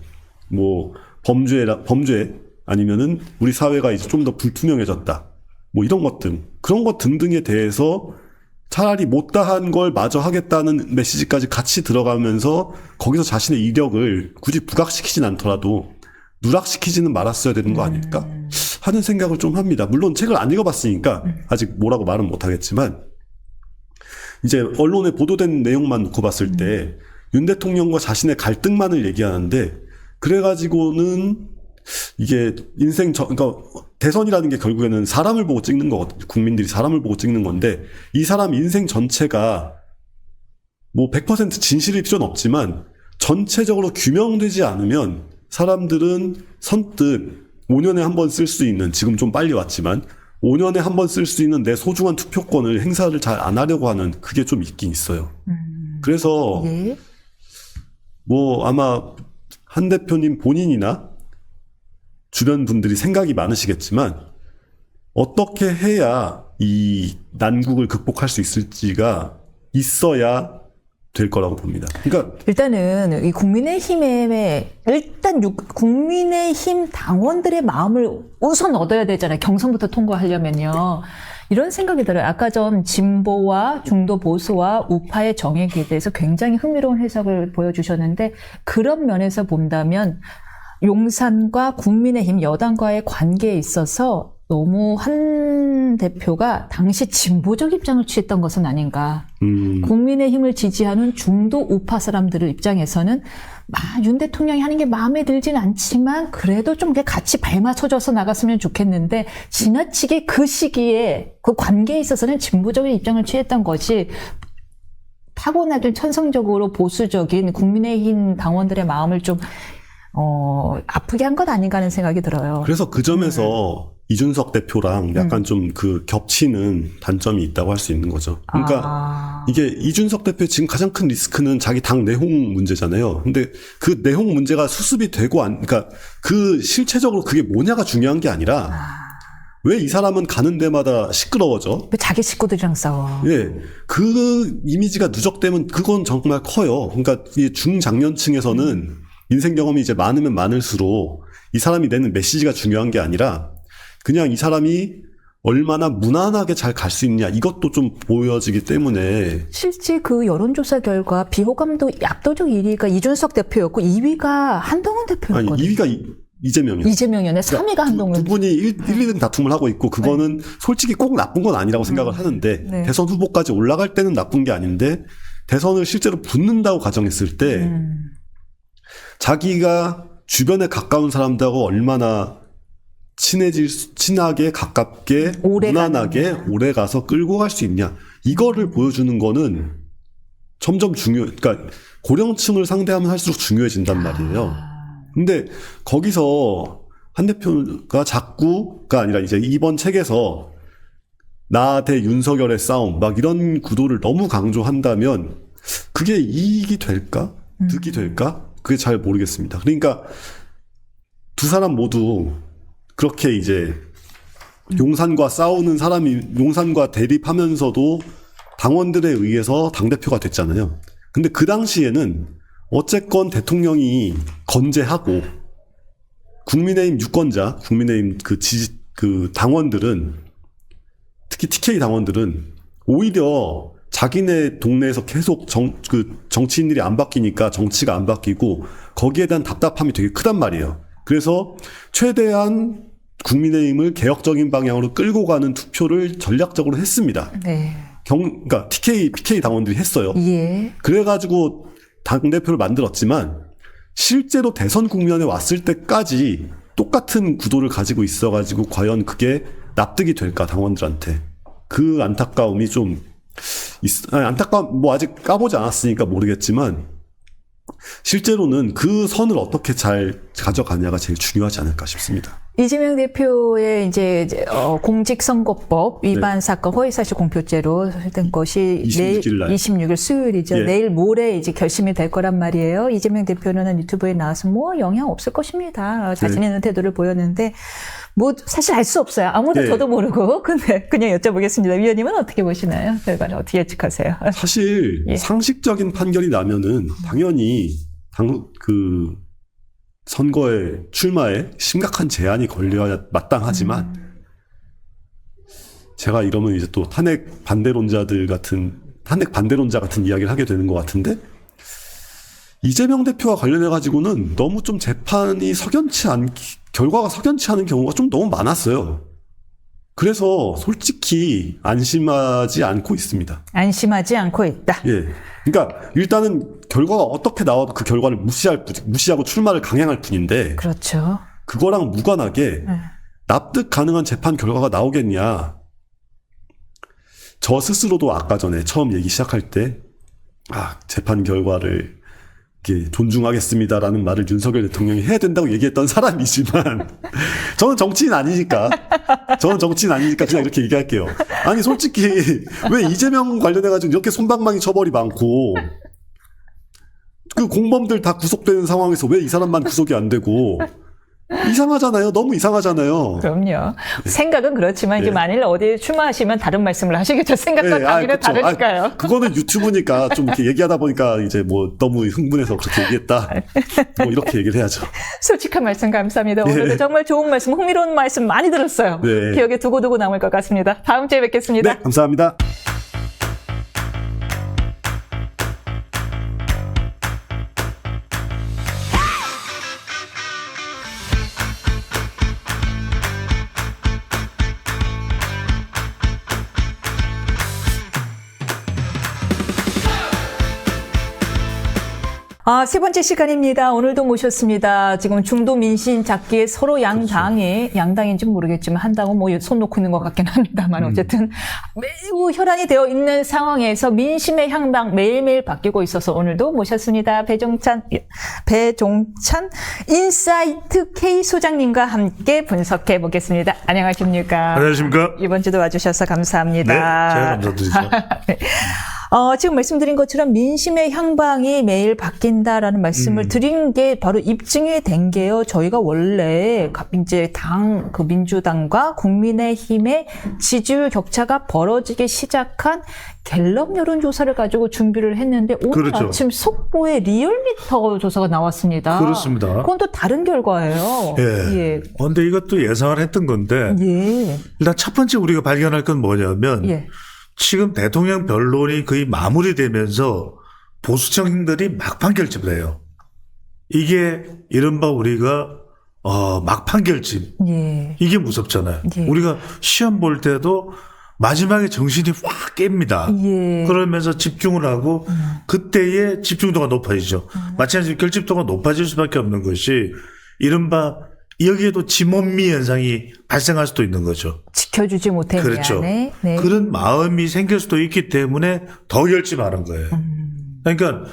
뭐 범죄 아니면은 우리 사회가 이제 좀 더 불투명해졌다. 뭐 이런 것들, 그런 것 등등에 대해서 차라리 못다한 걸 마저 하겠다는 메시지까지 같이 들어가면서 거기서 자신의 이력을 굳이 부각시키진 않더라도 누락시키지는 말았어야 되는 거 아닐까 하는 생각을 좀 합니다. 물론 책을 안 읽어봤으니까 아직 뭐라고 말은 못하겠지만 이제 언론에 보도된 내용만 놓고 봤을 때 윤 대통령과 자신의 갈등만을 얘기하는데 그래가지고는 이게 그러니까 대선이라는 게 결국에는 사람을 보고 찍는 거거든요. 국민들이 사람을 보고 찍는 건데 이 사람 인생 전체가 뭐 100% 진실일 필요는 없지만 전체적으로 규명되지 않으면 사람들은 선뜻 5년에 한 번 쓸 수 있는, 지금 좀 빨리 왔지만 5년에 한 번 쓸 수 있는 내 소중한 투표권을 행사를 잘 안 하려고 하는 그게 좀 있긴 있어요. 그래서 뭐 아마 한 대표님 본인이나 주변 분들이 생각이 많으시겠지만 어떻게 해야 이 난국을 극복할 수 있을지가 있어야 될 거라고 봅니다. 그러니까 일단은 이 국민의힘 당원들의 마음을 우선 얻어야 되잖아요. 경선부터 통과하려면요. 이런 생각이 들어요. 아까 전 진보와 중도 보수와 우파의 정액에 대해서 굉장히 흥미로운 해석을 보여주셨는데 그런 면에서 본다면 용산과 국민의힘 여당과의 관계에 있어서 너무 한 대표가 당시 진보적 입장을 취했던 것은 아닌가. 국민의힘을 지지하는 중도 우파 사람들의 입장에서는 윤 대통령이 하는 게 마음에 들진 않지만 그래도 좀 같이 발맞춰져서 나갔으면 좋겠는데 지나치게 그 시기에 그 관계에 있어서는 진보적인 입장을 취했던 것이 타고나길 천성적으로 보수적인 국민의힘 당원들의 마음을 좀 아프게 한 것 아닌가 하는 생각이 들어요. 그래서 그 점에서 이준석 대표랑 약간 좀 그 겹치는 단점이 있다고 할 수 있는 거죠. 그러니까 이게 이준석 대표의 지금 가장 큰 리스크는 자기 당 내홍 문제잖아요. 근데 그 내홍 문제가 수습이 되고 그러니까 그 실체적으로 그게 뭐냐가 중요한 게 아니라 왜 이 사람은 가는 데마다 시끄러워져? 왜 자기 식구들이랑 싸워? 예. 그 이미지가 누적되면 그건 정말 커요. 그러니까 이 중장년층에서는 인생 경험이 이제 많으면 많을수록 이 사람이 내는 메시지가 중요한 게 아니라 그냥 이 사람이 얼마나 무난하게 잘 갈 수 있냐 이것도 좀 보여지기 때문에 실제 그 여론조사 결과 비호감도 압도적 1위가 이준석 대표였고 2위가 한동훈 대표였거든요. 아니 2위가 이재명이요. 이재명이었네. 3위가 한동훈. 두 분이 1, 2등 다툼을 하고 있고 그거는 솔직히 꼭 나쁜 건 아니라고 생각을 하는데 네. 대선 후보까지 올라갈 때는 나쁜 게 아닌데 대선을 실제로 붙는다고 가정했을 때 자기가 주변에 가까운 사람들하고 얼마나 친하게 가깝게 무난하게 오래 가서 끌고 갈 수 있냐 이거를 보여주는 거는 점점 그러니까 고령층을 상대하면 할수록 중요해진단 말이에요. 근데 거기서 한 대표가 자꾸가 아니라 이제 이번 책에서 나 대 윤석열의 싸움 막 이런 구도를 너무 강조한다면 그게 이익이 될까? 득이 될까? 그게 잘 모르겠습니다. 그러니까 두 사람 모두 그렇게 이제 용산과 싸우는 사람이 용산과 대립하면서도 당원들에 의해서 당대표가 됐잖아요. 근데 그 당시에는 어쨌건 대통령이 건재하고 국민의힘 유권자, 국민의힘 그 당원들은 특히 TK 당원들은 오히려 자기네 동네에서 계속 정치인들이 안 바뀌니까 정치가 안 바뀌고 거기에 대한 답답함이 되게 크단 말이에요. 그래서 최대한 국민의힘을 개혁적인 방향으로 끌고 가는 투표를 전략적으로 했습니다. 네. 그러니까 PK 당원들이 했어요. 예. 그래가지고 당대표를 만들었지만 실제로 대선 국면에 왔을 때까지 똑같은 구도를 가지고 있어가지고 과연 그게 납득이 될까 당원들한테 그 안타까움이 좀 안타까움 뭐 아직 까보지 않았으니까 모르겠지만 실제로는 그 선을 어떻게 잘 가져가냐가 제일 중요하지 않을까 싶습니다. 이재명 대표의 이제 공직선거법 위반 사건 허위사실 공표죄로 된 것이 26일 날. 26일 수요일이죠. 예. 내일 모레 이제 결심이 될 거란 말이에요. 이재명 대표는 유튜브에 나와서 뭐 영향 없을 것입니다. 자신 있는 태도를 보였는데 뭐 사실 알 수 없어요. 아무도 예. 저도 모르고. 근데 그냥 여쭤보겠습니다. 위원님은 어떻게 보시나요? 결과를 어떻게 예측하세요? 사실 예. 상식적인 판결이 나면은 당연히 선거에 출마에 심각한 제한이 걸려야 마땅하지만 제가 이러면 이제 또 탄핵 반대론자 같은 이야기를 하게 되는 것 같은데 이재명 대표와 관련해 가지고는 너무 좀 재판이 결과가 석연치 않은 경우가 좀 너무 많았어요. 그래서 솔직히 안심하지 않고 있습니다. 안심하지 않고 있다. 예. 그러니까 일단은 결과가 어떻게 나와도 그 결과를 무시하고 출마를 강행할 뿐인데 그렇죠. 그거랑 무관하게 납득 가능한 재판 결과가 나오겠냐. 저 스스로도 아까 전에 처음 얘기 시작할 때 재판 결과를 이렇게 존중하겠습니다라는 말을 윤석열 대통령이 해야 된다고 얘기했던 사람이지만 저는 정치인 아니니까 그냥 이렇게 얘기할게요. 아니 솔직히 왜 이재명 관련해가지고 이렇게 솜방망이 처벌이 많고 그 공범들 다 구속되는 상황에서 왜 이 사람만 구속이 안 되고 이상하잖아요. 너무 이상하잖아요. 그럼요. 생각은 그렇지만 이제 예. 만일 어디에 출마하시면 다른 말씀을 하시겠죠. 생각과 당위는 그쵸. 다르니까요. 그거는 유튜브니까 좀 이렇게 얘기하다 보니까 이제 뭐 너무 흥분해서 그렇게 얘기했다. 뭐 이렇게 얘기를 해야죠. 솔직한 말씀 감사합니다. 예. 오늘도 정말 좋은 말씀, 흥미로운 말씀 많이 들었어요. 네. 기억에 두고두고 남을 것 같습니다. 다음 주에 뵙겠습니다. 네, 감사합니다. 세 번째 시간입니다. 오늘도 모셨습니다. 지금 중도 민심 잡기에 서로 양당인지 모르겠지만 한다고 뭐 손 놓고 있는 것 같긴 합니다만 어쨌든 매우 혈안이 되어 있는 상황에서 민심의 향방 매일매일 바뀌고 있어서 오늘도 모셨습니다. 배종찬 인사이트 K 소장님과 함께 분석해 보겠습니다. 안녕하십니까? 안녕하십니까? 이번 주도 와주셔서 감사합니다. 네, 제가 감사드리죠. 네. 지금 말씀드린 것처럼 민심의 향방이 매일 바뀐다라는 말씀을 드린 게 바로 입증이 된 게요. 저희가 원래 이제 민주당과 국민의힘의 지지율 격차가 벌어지기 시작한 갤럽 여론조사를 가지고 준비를 했는데 오늘 그렇죠. 아침 속보에 리얼미터 조사가 나왔습니다. 그렇습니다. 그건 또 다른 결과예요. 예. 근데 이것도 예상을 했던 건데 예. 일단 첫 번째 우리가 발견할 건 뭐냐면 예. 지금 대통령 변론이 거의 마무리되면서 보수층들이 막판 결집을 해요. 이게 이른바 우리가 막판 결집. 예. 이게 무섭잖아요. 예. 우리가 시험 볼 때도 마지막에 정신이 확 깹니다. 예. 그러면서 집중을 하고 그때의 집중도가 높아지죠. 마찬가지로 결집도가 높아질 수밖에 없는 것이 이른바 여기에도 지몬미 현상이 발생할 수도 있는 거죠. 지켜주지 못해 그렇죠. 미안해. 네. 그런 마음이 생길 수도 있기 때문에 더 결집하는 거예요. 그러니까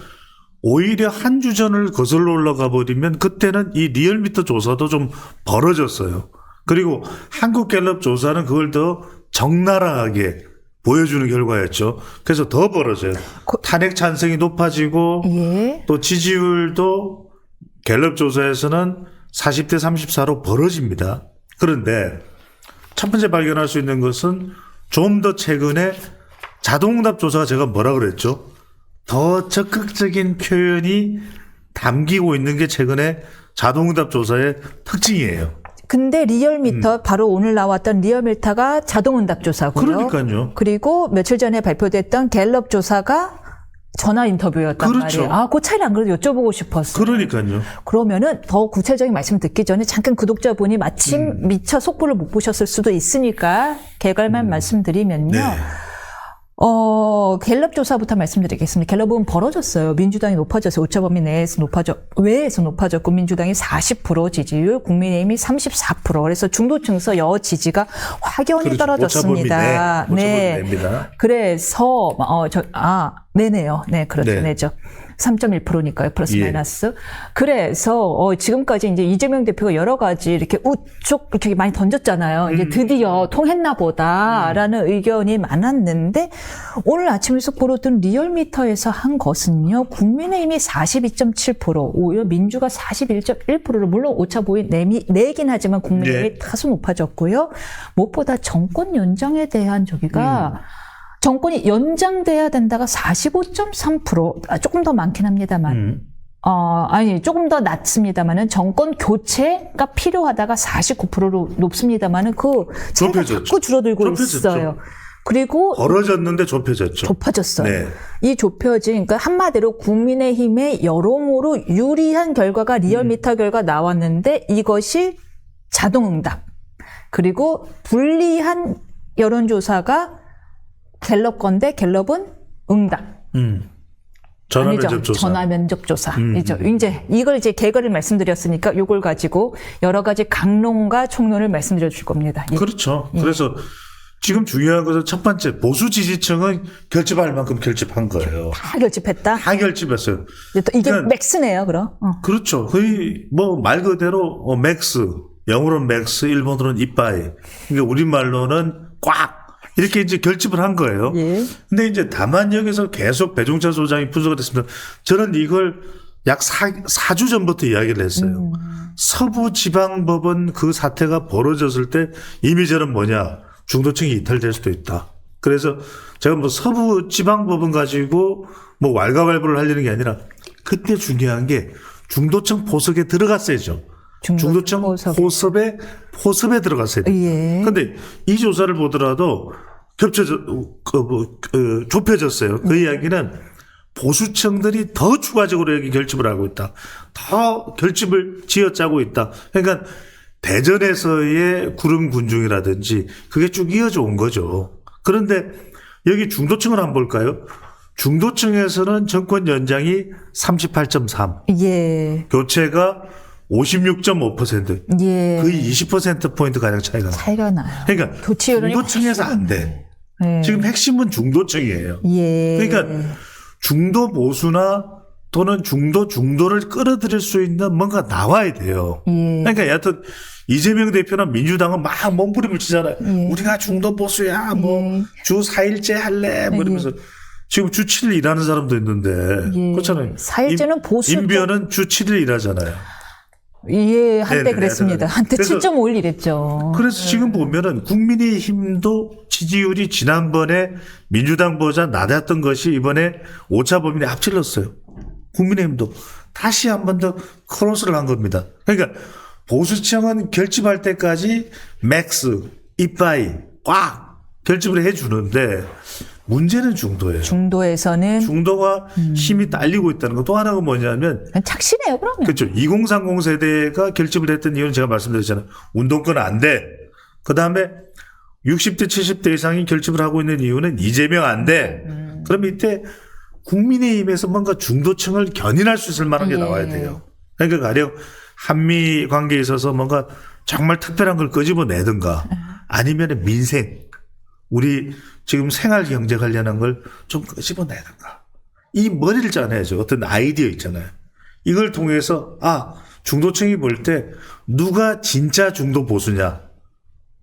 오히려 한 주 전을 거슬러 올라가 버리면 그때는 이 리얼미터 조사도 좀 벌어졌어요. 그리고 한국갤럽 조사는 그걸 더 적나라하게 보여주는 결과였죠. 그래서 더 벌어져요. 탄핵 찬성이 높아지고 예. 또 지지율도 갤럽 조사에서는 40대 34로 벌어집니다. 그런데 첫 번째 발견할 수 있는 것은 좀 더 최근에 자동응답 조사가 제가 뭐라 그랬죠? 더 적극적인 표현이 담기고 있는 게 최근에 자동응답 조사의 특징이에요. 근데 리얼미터 바로 오늘 나왔던 리얼미터가 자동응답 조사고요. 그러니까요. 그리고 며칠 전에 발표됐던 갤럽 조사가 전화 인터뷰였단 그렇죠. 말이에요. 그 차이를 안 그래도 여쭤보고 싶었어요. 그러니까요. 그러면은 더 구체적인 말씀 듣기 전에 잠깐 구독자분이 마침 미처 속보를 못 보셨을 수도 있으니까 개괄만 말씀드리면요. 네. 갤럽 조사부터 말씀드리겠습니다. 갤럽은 벌어졌어요. 민주당이 높아져서 오차범위 외에서 높아졌고 민주당이 40% 지지율, 국민의힘이 34%. 그래서 중도층에서 여지지가 확연히 그렇죠. 떨어졌습니다. 오차범위 내입니다. 그래서 네네요. 네, 그렇죠. 네. 네죠. 3.1%니까요. 플러스 예. 마이너스. 그래서 지금까지 이제 이재명 대표가 여러 가지 이렇게 우측 이렇게 많이 던졌잖아요. 이제 드디어 통했나 보다라는 의견이 많았는데 오늘 아침에 속보로 뜬 리얼미터에서 한 것은요. 국민의힘이 42.7%, 오히려 민주가 41.1%로 물론 오차범위 내긴 하지만 국민의힘이 네. 다소 높아졌고요. 무엇보다 정권 연장에 대한 저기가 정권이 연장돼야 된다가 45.3%, 조금 더 많긴 합니다만. 조금 더 낮습니다만은 정권 교체가 필요하다가 49%로 높습니다만은 그 차이가 좁혀졌죠. 자꾸 줄어들고 좁혀졌죠. 있어요. 그리고 벌어졌는데 좁혀졌죠. 좁아졌어요. 네. 이 좁혀진, 그러니까 한마디로 국민의힘의 여론으로 유리한 결과가 리얼미터 결과 나왔는데 이것이 자동응답. 그리고 불리한 여론조사가 갤럽 건데 갤럽은 응답. 전화 아니죠. 면접 조사. 전화 면접 조사이죠. 이제 이걸 개괄을 말씀드렸으니까 요걸 가지고 여러 가지 강론과 총론을 말씀드려 줄 겁니다. 예. 그렇죠. 그래서 지금 중요한 것은 첫 번째 보수 지지층은 결집할 만큼 결집한 거예요. 다 결집했다. 다 결집했어요. 이게 그러니까 맥스네요, 그럼. 그렇죠. 거의 뭐 말 그대로 맥스, 영어로는 맥스, 일본어로는 이빠이. 그러니까 우리말로는 꽉 이렇게 이제 결집을 한 거예요. 예. 근데 이제 다만 여기서 계속 배종찬 소장이 분석을 했습니다. 저는 이걸 약 4주 전부터 이야기를 했어요. 서부지방법원 그 사태가 벌어졌을 때 이미 저는 중도층이 이탈될 수도 있다. 그래서 제가 서부지방법원 가지고 왈가왈부를 하려는 게 아니라 그때 중요한 게 중도층 포석에 들어갔어야죠. 중도층 포섭에 들어갔어야 돼요. 예. 그런데 이 조사를 보더라도 좁혀졌어요. 그 이야기는 보수층들이 더 추가적으로 여기 결집을 하고 있다. 더 결집을 쥐어짜고 있다. 그러니까 대전에서의 구름 군중이라든지 그게 쭉 이어져 온 거죠. 그런데 여기 중도층을 한번 볼까요? 중도층에서는 정권 연장이 38.3, 예. 교체가 56.5%, 예. 거의 20%포인트 가량 차이가 나요. 차이가 나요. 그러니까 교체 여론이 중도층에서 훨씬 안 돼. 예. 지금 핵심은 중도층이에요. 예. 그러니까 중도 보수나 또는 중도를 끌어들일 수 있는 뭔가 나와야 돼요. 예. 그러니까 여하튼 이재명 대표나 민주당은 막 몸부림을 치잖아요. 예. 우리가 중도 보수야, 뭐 예. 주 4일째 할래, 뭐 이러면서 지금 주 7일 일하는 사람도 있는데 예. 그렇잖아요. 4일째는 보수 인변은 주 7일 일하잖아요. 예, 한때 네네, 그랬습니다. 네네. 한때 그래서- 7.5일 이랬죠. 그래서 지금 보면은 국민의힘도 지지율이 지난번에 민주당보다 낮았던 것이 이번에 5차 범위에 앞질렀어요. 국민의힘도 다시 한 번 더 크로스를 한 겁니다. 그러니까 보수층은 결집할 때까지 맥스, 이빠이 꽉 결집을 해주는데 문제는 중도예요. 중도에서는 중도가 힘이 딸리고 있다는 거. 또 하나가 뭐냐면 착시네요, 그러면. 그렇죠. 2030 세대가 결집을 했던 이유는 제가 말씀드렸잖아요. 운동권 안 돼. 그 다음에 60대, 70대 이상이 결집을 하고 있는 이유는 이재명 안 돼. 그럼 이때 국민의힘에서 뭔가 중도층을 견인할 수 있을 만한 게 예. 나와야 돼요. 그러니까 가령 한미 관계에 있어서 뭔가 정말 특별한 걸 끄집어내든가 아니면 민생, 우리 지금 생활 경제 관련한 걸 좀 끄집어내든가. 이 머리를 짜내야죠. 어떤 아이디어 있잖아요. 이걸 통해서 중도층이 볼 때 누가 진짜 중도 보수냐,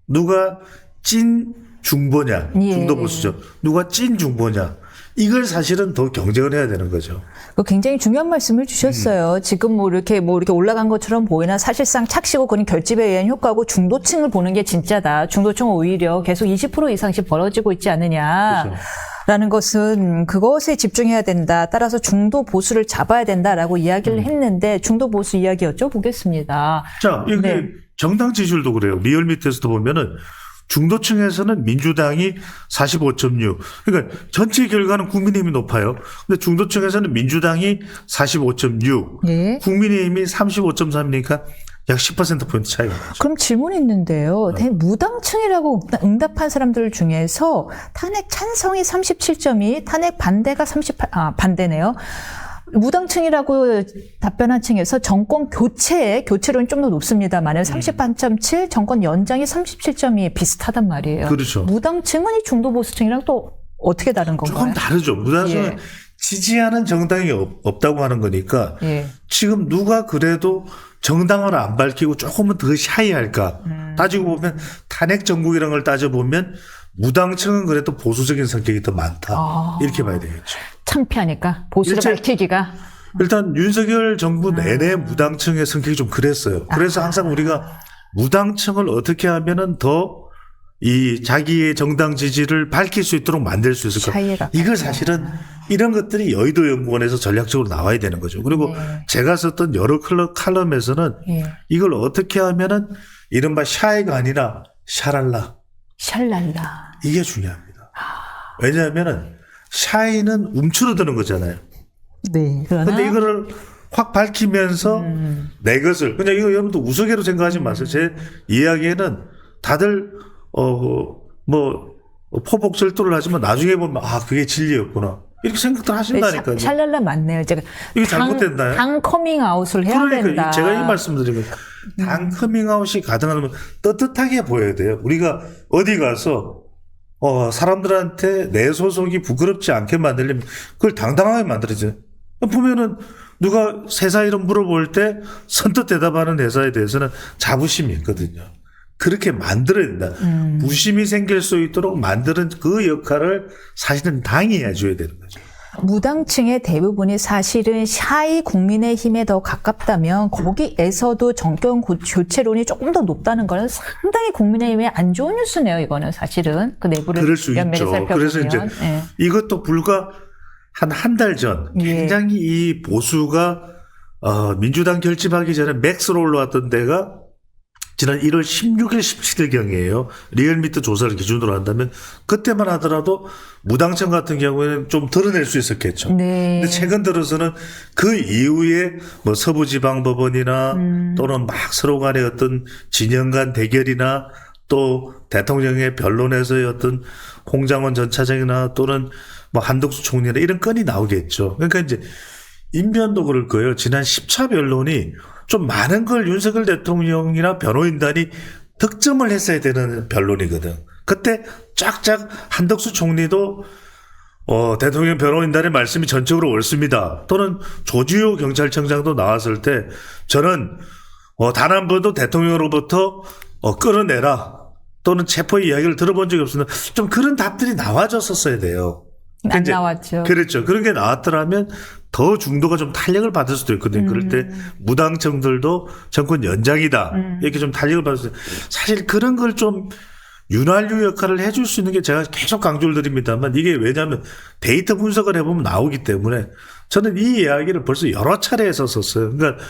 누가 찐 중보냐, 예. 중도 보수죠. 누가 찐 중보냐. 이걸 사실은 더 경쟁을 해야 되는 거죠. 굉장히 중요한 말씀을 주셨어요. 지금 뭐 이렇게 올라간 것처럼 보이나 사실상 착시고 그런 결집에 의한 효과고 중도층을 보는 게 진짜다. 중도층은 오히려 계속 20% 이상씩 벌어지고 있지 않느냐. 그렇죠. 라는 것은 그것에 집중해야 된다. 따라서 중도 보수를 잡아야 된다라고 이야기를 했는데 중도 보수 이야기 여쭤보겠습니다. 자, 여기 네. 정당 지지율도 그래요. 리얼미터에서도 보면은 중도층에서는 민주당이 45.6. 그러니까 전체 결과는 국민의힘이 높아요. 근데 중도층에서는 민주당이 45.6. 네. 국민의힘이 35.3이니까 약 10%포인트 차이가 나죠. 그럼 질문이 있는데요. 무당층이라고 응답한 사람들 중에서 탄핵 찬성이 37.2, 탄핵 반대가 38, 반대네요. 무당층이라고 답변한 층에서 정권 교체론이 좀 더 높습니다만 38.7, 정권 연장이 37.2 비슷하단 말이에요. 그렇죠. 무당층은 이 중도 보수층이랑 또 어떻게 다른 건가요? 조금 다르죠. 무당층은 예. 지지하는 정당이 없다고 하는 거니까 예. 지금 누가 그래도 정당을 안 밝히고 조금은 더 샤이할까 따지고 보면 탄핵 정국이라는 걸 따져보면 무당층은 그래도 보수적인 성격이 더 많다. 이렇게 봐야 되겠죠. 창피하니까 보수를 일제- 밝히기가. 일단 윤석열 정부 내내 무당층의 성격이 좀 그랬어요. 그래서 항상 우리가 무당층을 어떻게 하면은 더 이 자기의 정당 지지를 밝힐 수 있도록 만들 수 있을까? 샤이가. 이걸 사실은 이런 것들이 여의도 연구원에서 전략적으로 나와야 되는 거죠. 그리고 제가 썼던 여러 칼럼에서는 예. 이걸 어떻게 하면은 이른바 샤이가 아니라 샤랄라. 샬랄라. 이게 중요합니다. 왜냐하면은 샤이는 움츠러드는 거잖아요. 네. 그러나 근데 이거를 확 밝히면서 내 것을 그냥 이거 여러분도 우스개로 생각하지 마세요. 제 이야기에는 다들 포복절도를 하지만 나중에 보면 그게 진리였구나 이렇게 생각들 하신다니까요. 샬랄라 맞네요. 제가 이게 잘못됐나요? 당 커밍아웃을 해야 그러니까 된다. 제가 이 말씀드린 거예요. 당 커밍아웃이 가능하면 떳떳하게 보여야 돼요. 우리가 어디 가서 사람들한테 내 소속이 부끄럽지 않게 만들려면 그걸 당당하게 만들어야죠. 보면은 누가 회사 이름 물어볼 때 선뜻 대답하는 회사에 대해서는 자부심이 있거든요. 그렇게 만들어야 된다. 부심이 생길 수 있도록 만드는 그 역할을 사실은 당이 해줘야 되는 거죠. 무당층의 대부분이 사실은 샤이 국민의힘에 더 가깝다면 거기에서도 정권 교체론이 조금 더 높다는 것은 상당히 국민의힘에 안 좋은 뉴스네요. 이거는 사실은 그 내부를 그럴 수 면밀히 있죠. 살펴보면. 그래서 이제 예. 이것도 불과 한 달 전 예. 굉장히 이 보수가 민주당 결집하기 전에 맥스로 올라왔던 데가 지난 1월 16일, 17일경이에요. 리얼미터 조사를 기준으로 한다면 그때만 하더라도 무당층 같은 경우에는 좀 드러낼 수 있었겠죠. 네. 근데 최근 들어서는 그 이후에 서부지방법원이나 또는 막 서로 간의 어떤 진영 간 대결이나 또 대통령의 변론에서의 어떤 홍장원 전 차장이나 또는 뭐 한덕수 총리나 이런 건이 나오겠죠. 그러니까 이제 인변도 그럴 거예요. 지난 10차 변론이 좀 많은 걸 윤석열 대통령이나 변호인단이 득점을 했어야 되는 변론이거든. 그때 쫙쫙 한덕수 총리도 대통령 변호인단의 말씀이 전적으로 옳습니다. 또는 조지호 경찰청장도 나왔을 때 저는 단 한 번도 대통령으로부터 끌어내라 또는 체포의 이야기를 들어본 적이 없습니다. 좀 그런 답들이 나와줬었어야 돼요. 안 나왔죠. 그렇죠. 그런 게 나왔더라면 더 중도가 좀 탄력을 받을 수도 있거든요. 그럴 때 무당청들도 정권 연장이다. 이렇게 좀 탄력을 받을 수 있어요. 사실 그런 걸 좀 윤활유 역할을 해줄 수 있는 게 제가 계속 강조를 드립니다만 이게 왜냐하면 데이터 분석을 해보면 나오기 때문에 저는 이 이야기를 벌써 여러 차례 했었어요. 그러니까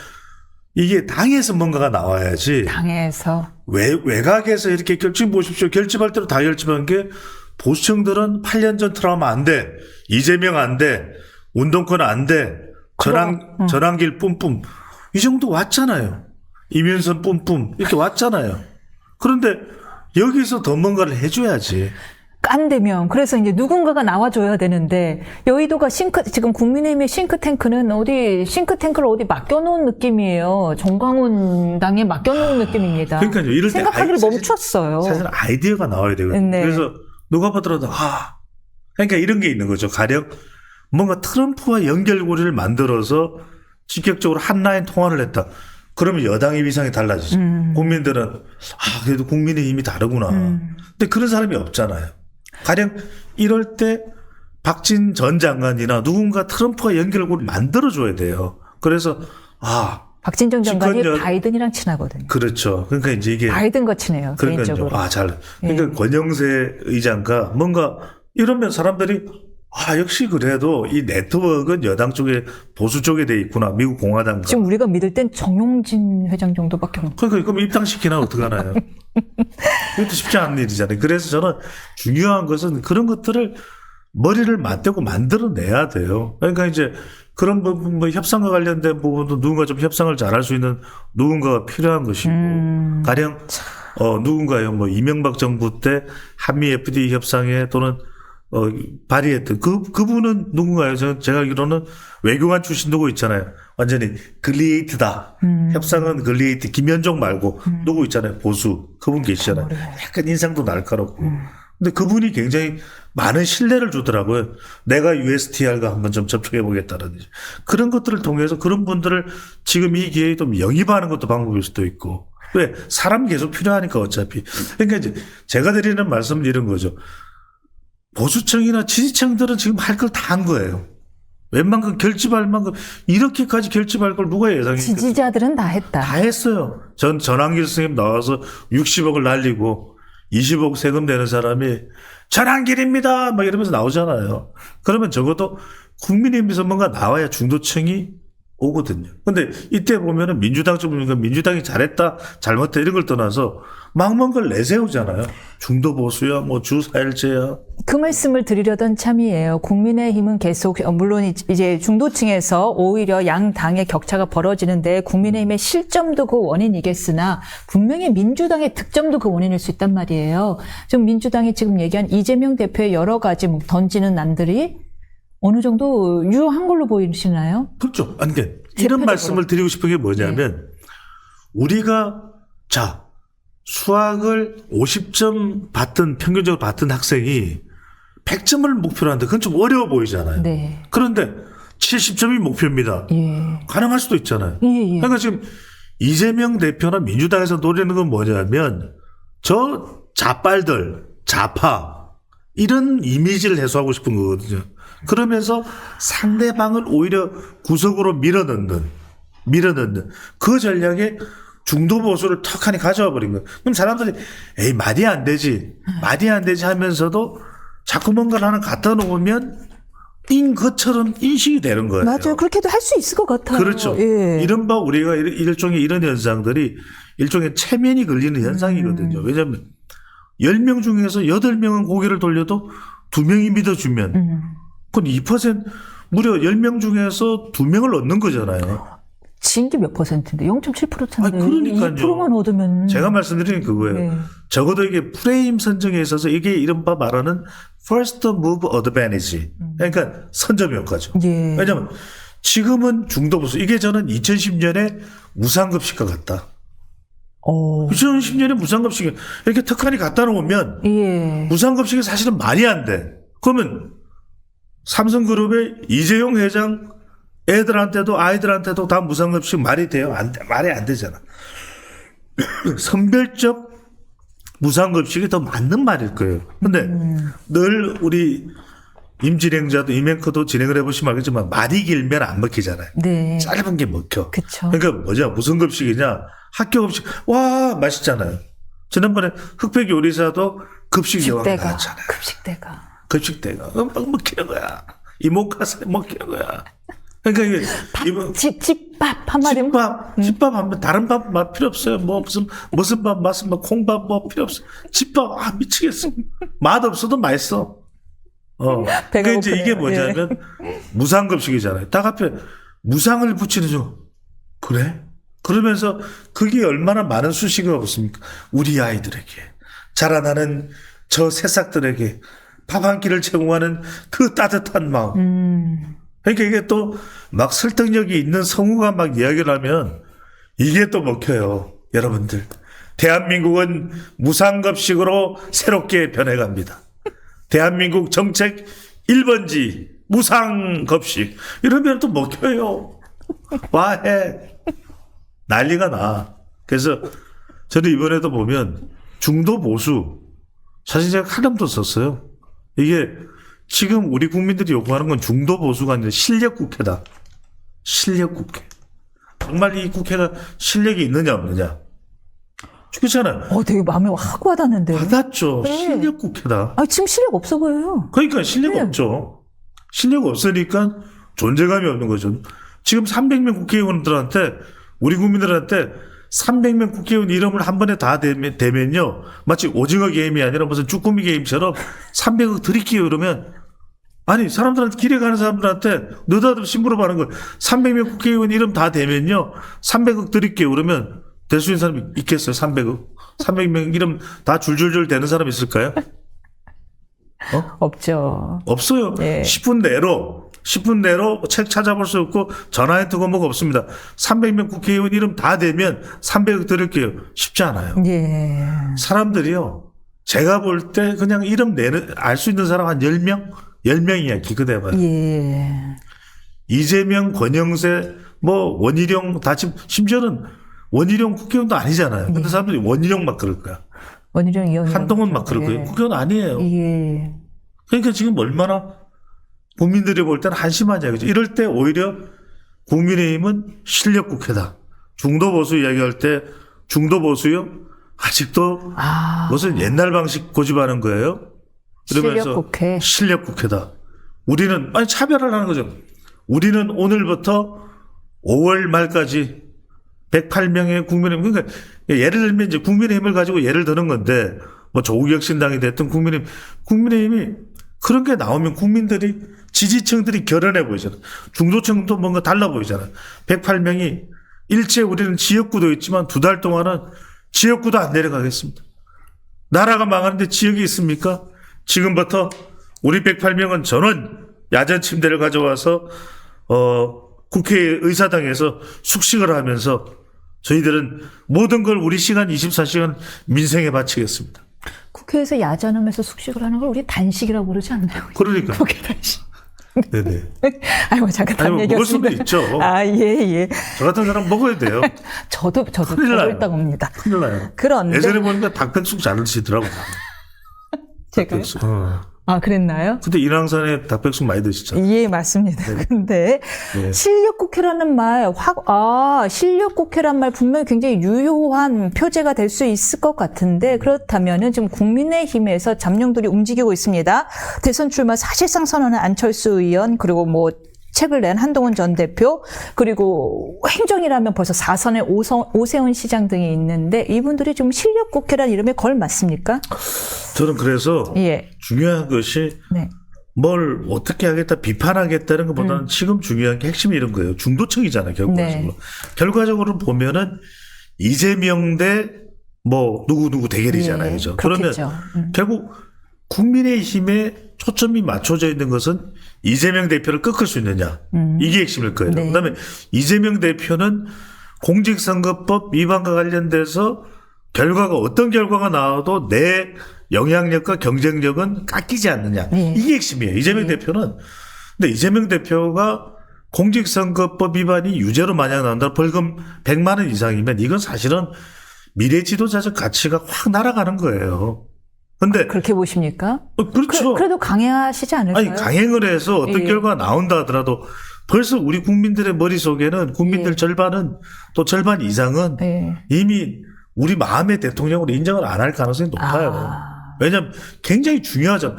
이게 당에서 뭔가가 나와야지. 당에서. 외곽에서 이렇게 결집 보십시오. 결집할 때로 다 결집한 게 보수층들은 8년 전 트라우마 안 돼. 이재명 안 돼. 운동권 안 돼. 전환길 뿜뿜. 이 정도 왔잖아요. 이면선 뿜뿜. 이렇게 왔잖아요. 그런데 여기서 더 뭔가를 해줘야지. 깐대면 그래서 이제 누군가가 나와줘야 되는데 여의도가 지금 국민의힘의 싱크탱크는 싱크탱크를 어디 맡겨놓은 느낌이에요. 정광훈 당에 맡겨놓은 느낌입니다. 그러니까요. 이럴 때 생각하기를 멈췄어요. 사실 아이디어가 나와야 되거든요. 네. 그래서 누가 보더라도 그러니까 이런 게 있는 거죠. 가령 뭔가 트럼프와 연결고리를 만들어서 직격적으로 한 라인 통화를 했다. 그러면 여당의 위상이 달라지죠. 국민들은 그래도 국민의힘이 다르구나. 근데 그런 사람이 없잖아요. 가령 이럴 때 박진 전 장관이나 누군가 트럼프와 연결고리 만들어줘야 돼요. 그래서 박진 전 장관이 집권전- 바이든이랑 친하거든요. 그렇죠. 그러니까 이제 이게 바이든과 친해요. 개인적으로. 그러니까 권영세 의장과 뭔가 이러면 사람들이 역시 그래도 이 네트워크는 여당 쪽에 보수 쪽에 돼 있구나. 미국 공화당과. 지금 우리가 믿을 땐 정용진 회장 정도밖에 없는. 그러니까 그럼 입당시키나 어떡하나요? 이것도 쉽지 않은 일이잖아요. 그래서 저는 중요한 것은 그런 것들을 머리를 맞대고 만들어내야 돼요. 그러니까 이제 그런 부분, 뭐 협상과 관련된 부분도 누군가 좀 협상을 잘할 수 있는 누군가가 필요한 것이고, 가령 누군가요, 뭐 이명박 정부 때 한미 FTA 협상에 또는 발의했던 그분은 누군가요? 제가 알기로는 외교관 출신 누구 있잖아요. 완전히 글리에이트다. 협상은 글리에이트. 김현종 말고 누구 있잖아요. 보수. 그분 계시잖아요. 약간 인상도 날카롭고. 근데 그분이 굉장히 많은 신뢰를 주더라고요. 내가 USTR과 한번 좀 접촉해 보겠다라든지. 그런 것들을 통해서 그런 분들을 지금 이 기회에 좀 영입하는 것도 방법일 수도 있고. 왜? 사람 계속 필요하니까 어차피. 그러니까 이제 제가 드리는 말씀은 이런 거죠. 보수층이나 지지층들은 지금 할 걸 다 한 거예요. 웬만큼 결집할 만큼 이렇게까지 결집할 걸 누가 예상했겠어요? 지지자들은 다 했다. 다 했어요. 전환길 선생님 나와서 60억을 날리고 20억 세금 내는 사람이 전환길입니다 막 이러면서 나오잖아요. 그러면 적어도 국민의힘에서 뭔가 나와야 중도층이 오거든요. 근데 이때 보면은 민주당 쪽 보니까 민주당이 잘했다 잘못했다 이런 걸 떠나서 막 뭔가 내세우잖아요. 중도 보수야 뭐 주 4일제야. 그 말씀을 드리려던 참이에요. 국민의힘은 계속 물론 이제 중도층에서 오히려 양 당의 격차가 벌어지는데 국민의힘의 실점도 그 원인이겠으나 분명히 민주당의 득점도 그 원인일 수 있단 말이에요. 지금 민주당이 지금 얘기한 이재명 대표의 여러 가지 던지는 난들이 어느 정도 유효한 걸로 보이시나요? 그렇죠. 아니, 그러니까 이런 말씀을 드리고 싶은 게 뭐냐면 우리가 수학을 50점 평균적으로 받던 학생이 100점을 목표로 하는데 그건 좀 어려워 보이잖아요. 네. 그런데 70점이 목표입니다. 예. 가능할 수도 있잖아요. 예. 그러니까 지금 이재명 대표나 민주당에서 노리는 건 뭐냐면 저 자빨들, 좌파 이런 이미지를 해소하고 싶은 거거든요. 그러면서 상대방을 오히려 구석으로 밀어넣는 그 전략에 중도 보수를 턱하니 가져와 버린 거예요. 그럼 사람들이 말이 안 되지 하면서도 자꾸 뭔가를 하나 갖다 놓으면 인 것처럼 인식이 되는 거예요. 맞아요. 그렇게도 할 수 있을 것 같아요. 그렇죠. 예. 이른바 우리가 일종의 이런 현상들이 일종의 체면이 걸리는 현상이거든요. 왜냐하면 10명 중에서 8명은 고개를 돌려도 2명이 믿어주면 그건 2% 무려 10명 중에서 2명을 얻는 거잖아요. 진 게 몇 %인데 0.7%인데 그러니까요. 2%만 얻으면 제가 말씀드리는 그거예요. 네. 적어도 이게 프레임 선정에 있어서 이게 이른바 말하는 first move advantage. 그러니까 선점 효과죠. 예. 왜냐하면 지금은 중도 보수. 이게 저는 2010년에 무상급식과 같다. 2010년에 무상급식이 이렇게 특한이 갖다 놓으면 예. 무상급식이 사실은 말이 안 돼. 그러면 삼성그룹의 이재용 회장 애들한테도 아이들한테도 다 무상급식 말이 돼요? 안 돼. 말이 안 되잖아. 선별적 무상급식이 더 맞는 말일 거예요. 근데 늘 우리 임진행자도 임앵커도 진행을 해보시면 알겠지만 말이 길면 안 먹히잖아요. 네. 짧은 게 먹혀. 그쵸. 그러니까 뭐냐 무슨 급식이냐 학교급식 와 맛있잖아요. 지난번에 흑백 요리사도 급식 여왕 식대가 나왔잖아요. 급식대가 급식대가 막 먹히는 거야. 이모카스 먹히는 거야. 그러니까 이게 집밥 한마디 집밥 하면 다른 밥 맛 필요 없어요. 뭐 무슨 밥 맛은 뭐 콩밥 뭐 필요 없어. 집밥 미치겠어. 맛 없어도 맛있어. 그러니까 이제 이게 뭐냐면 무상급식이잖아요. 딱 앞에 무상을 붙이는 중 그래? 그러면서 그게 얼마나 많은 수식어가 없습니까? 우리 아이들에게 자라나는 저 새싹들에게 밥 한 끼를 제공하는 그 따뜻한 마음. 그러니까 이게 또 막 설득력이 있는 성우가 막 이야기를 하면 이게 또 먹혀요. 여러분들. 대한민국은 무상급식으로 새롭게 변해갑니다. 대한민국 정책 1번지 무상급식. 이러면 또 먹혀요. 와해. 난리가 나. 그래서 저는 이번에도 보면 중도 보수. 사실 제가 칼럼도 썼어요. 이게 지금 우리 국민들이 요구하는 건 중도 보수가 아니라 실력 국회다. 실력 국회. 정말 이 국회가 실력이 있느냐 없느냐. 그렇잖아요. 되게 마음에 확 와닿는데. 받았죠. 네. 실력 국회다. 지금 실력 없어 보여요. 그러니까 실력 네. 없죠. 실력 없으니까 존재감이 없는 거죠. 지금 300명 국회의원들한테 우리 국민들한테 300명 국회의원 이름을 한 번에 다 대면요. 마치 오징어 게임이 아니라 무슨 쭈꾸미 게임처럼 300억 드릴게요 이러면 아니 사람들한테 길에 가는 사람들한테 느닷없이 물어보는 걸 300명 국회의원 이름 다 대면요. 300억 드릴게요 그러면 될 수 있는 사람이 있겠어요? 300억. 300명 이름 다 줄줄줄 대는 사람 있을까요? 없죠. 없어요. 예. 10분 내로 책 찾아볼 수 없고 전화해 두고 뭐가 없습니다. 300명 국회의원 이름 다 되면 300억 드릴게요. 쉽지 않아요. 예. 사람들이요. 제가 볼 때 그냥 이름 알 수 있는 사람 한 10명? 10명이야. 기껏해봐요. 예. 이재명, 권영세, 원희룡 다 지금 심지어는 원희룡 국회의원도 아니잖아요. 근데 사람들이 원희룡 막 그럴 거야. 원희룡 의원. 한동훈 막 그럴 거예요. 국회의원 아니에요. 예. 그러니까 지금 얼마나 국민들이 볼 때는 한심하냐. 그죠? 이럴 때 오히려 국민의힘은 실력 국회다. 중도 보수 이야기할 때 중도 보수요? 아직도 무슨 옛날 방식 고집하는 거예요? 그러면서 실력 국회. 실력 국회다. 우리는 차별을 하는 거죠. 우리는 오늘부터 5월 말까지 108명의 국민의힘 그러니까 예를 들면 이제 국민의힘을 가지고 예를 드는 건데 조국 신당이 됐든 국민의힘이 그런 게 나오면 국민들이 지지층들이 결연해 보이잖아. 중도층도 뭔가 달라 보이잖아. 108명이 일체 우리는 지역구도 있지만 2달 동안은 지역구도 안 내려가겠습니다. 나라가 망하는데 지역이 있습니까? 지금부터 우리 108명은 전원 야전 침대를 가져와서 국회의사당에서 숙식을 하면서 저희들은 모든 걸 우리 시간 24시간 민생에 바치겠습니다. 국회에서 야전하면서 숙식을 하는 걸 우리 단식이라고 그러지 않나요? 그러니까. 국회 단식. 네네. 아이고, 잠깐 딴 먹을 수도 얘기였습니다. 있죠. 예. 저 같은 사람 먹어야 돼요. 저도 큰일 나요. 일당입니다. 큰일 나요. 그런데 예전에 보니까 닭백숙 잘 드시더라고요. 제가요? 닭백숙. 그랬나요? 근데 인왕산에 닭백숙 많이 드시잖아요. 예, 맞습니다. 근데 네. 실력국회라는 말, 실력국회란 말 분명히 굉장히 유효한 표제가 될 수 있을 것 같은데 그렇다면은 지금 국민의힘에서 잠룡들이 움직이고 있습니다. 대선 출마 사실상 선언한 안철수 의원 그리고 책을 낸 한동훈 전 대표 그리고 행정이라면 벌써 4선의 오세훈 시장 등이 있는데 이분들이 지금 실력국회라는 이름에 걸맞습니까? 저는 그래서 예. 중요한 것이 네. 뭘 어떻게 하겠다 비판하겠다는 것보다는 지금 중요한 게 핵심이 이런 거예요. 중도층이잖아요. 결과적으로. 네. 결과적으로 보면은 이재명 대 뭐 누구 대결이잖아요. 예, 그죠? 그렇겠죠. 그러면 결국 국민의힘에 초점이 맞춰져 있는 것은 이재명 대표를 꺾을 수 있느냐. 이게 핵심일 거예요. 네. 그다음에 이재명 대표는 공직선거법 위반과 관련돼서 어떤 결과가 나와도 내 영향력과 경쟁력은 깎이지 않느냐. 네. 이게 핵심이에요. 이재명 대표는. 근데 이재명 대표가 공직선거법 위반이 유죄로 만약 나온다 벌금 100만 원 이상이면 이건 사실은 미래 지도자적 가치가 확 날아가는 거예요. 근데 그렇게 보십니까? 그렇죠. 그래도 강행하시지 않을까요? 아니 강행을 해서 어떤 예. 결과가 나온다 하더라도 벌써 우리 국민들의 머릿속에는 국민들 예. 절반은 또 절반 이상은 예. 이미 우리 마음의 대통령으로 인정을 안 할 가능성이 높아요. 아. 왜냐하면 굉장히 중요하잖아요.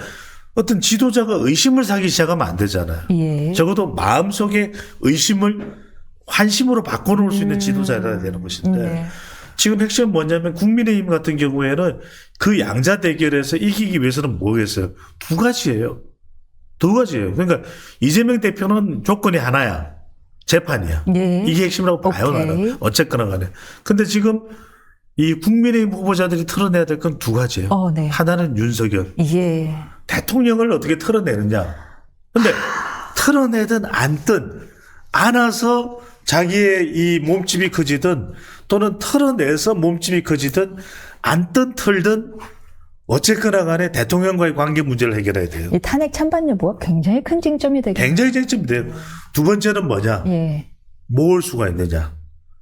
어떤 지도자가 의심을 사기 시작하면 안 되잖아요. 예. 적어도 마음속에 의심을 환심으로 바꿔놓을 수 있는 지도자여야 되는 것인데 네. 지금 핵심은 뭐냐면 국민의힘 같은 경우에는 그 양자 대결에서 이기기 위해서는 뭐겠어요? 두 가지예요. 그러니까 이재명 대표는 조건이 하나야. 재판이야. 예. 이게 핵심이라고 봐요, 오케이. 나는. 어쨌거나 간에. 근데 지금 이 국민의힘 후보자들이 털어내야 될 건 두 가지예요. 네. 하나는 윤석열. 예. 대통령을 어떻게 털어내느냐. 근데 털어내든 안든 안아서 자기의 이 몸집이 커지든 또는 털어내서 몸집이 커지든 안든 털든 어쨌거나 간에 대통령과의 관계 문제를 해결해야 돼요. 이 탄핵 찬반 여부가 굉장히 큰 쟁점이 되겠네요. 굉장히 쟁점이 돼요. 두 번째는 뭐냐. 예. 모을 수가 있느냐.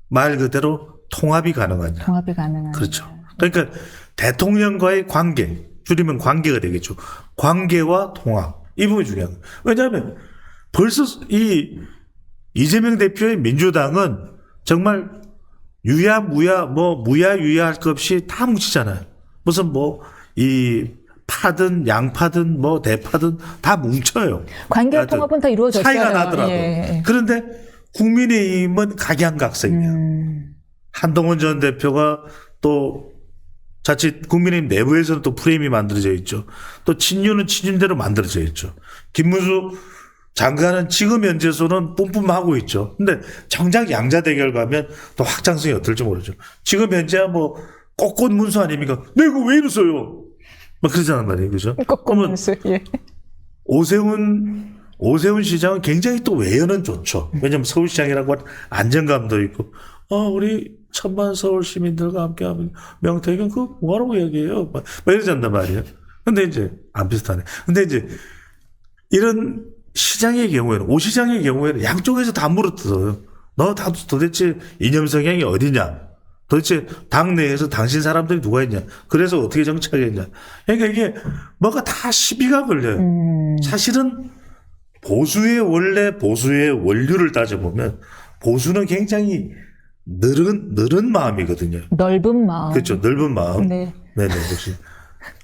말 그대로 통합이 가능하냐. 통합이 가능한. 그렇죠. 그러니까 대통령과의 관계, 줄이면 관계가 되겠죠. 관계와 통합. 이 부분이 중요한 거예요. 왜냐하면 벌써 이재명 대표의 민주당은 정말 무야유야 할 것 없이 다 뭉치잖아요. 무슨 파든 양파든 대파든 다 뭉쳐요. 관계와 하여튼 통합은 다 이루어졌어요. 차이가 나더라도. 예. 그런데 국민의힘은 각양각색이에요. 한동훈 전 대표가 또 자칫 국민의힘 내부에서는 또 프레임이 만들어져 있죠. 또 친윤은 친윤대로 만들어져 있죠. 김문수 장관은 지금 현재서는 뿜뿜하고 있죠. 근데 정작 양자 대결 가면 또 확장성이 어떨지 모르죠. 지금 현재야 꼿꼿 문수 아닙니까? 내가 왜 이러세요? 그러잖아요, 말이에요. 그죠? 꺾으면서. 예. 오세훈 시장은 굉장히 또 외연은 좋죠. 왜냐하면 서울시장이라고 하는 안정감도 있고, 우리 천만 서울 시민들과 함께하면 명태균 그거 뭐라고 얘기해요? 이러잔단 말이에요. 근데 이제 안 비슷하네. 근데 이제 이런 시장의 경우에는 오 시장의 경우에는 양쪽에서 다 물어뜯어요. 너 도대체 이념 성향이 어디냐? 도대체 당내에서 당신 사람들이 누가 있냐? 그래서 어떻게 정치하겠냐? 그러니까 이게 뭐가 다 시비가 걸려요. 사실은 보수의 원류를 따져보면 보수는 굉장히 늘은 마음이거든요. 넓은 마음. 그렇죠. 넓은 마음. 네. 네네. 역시.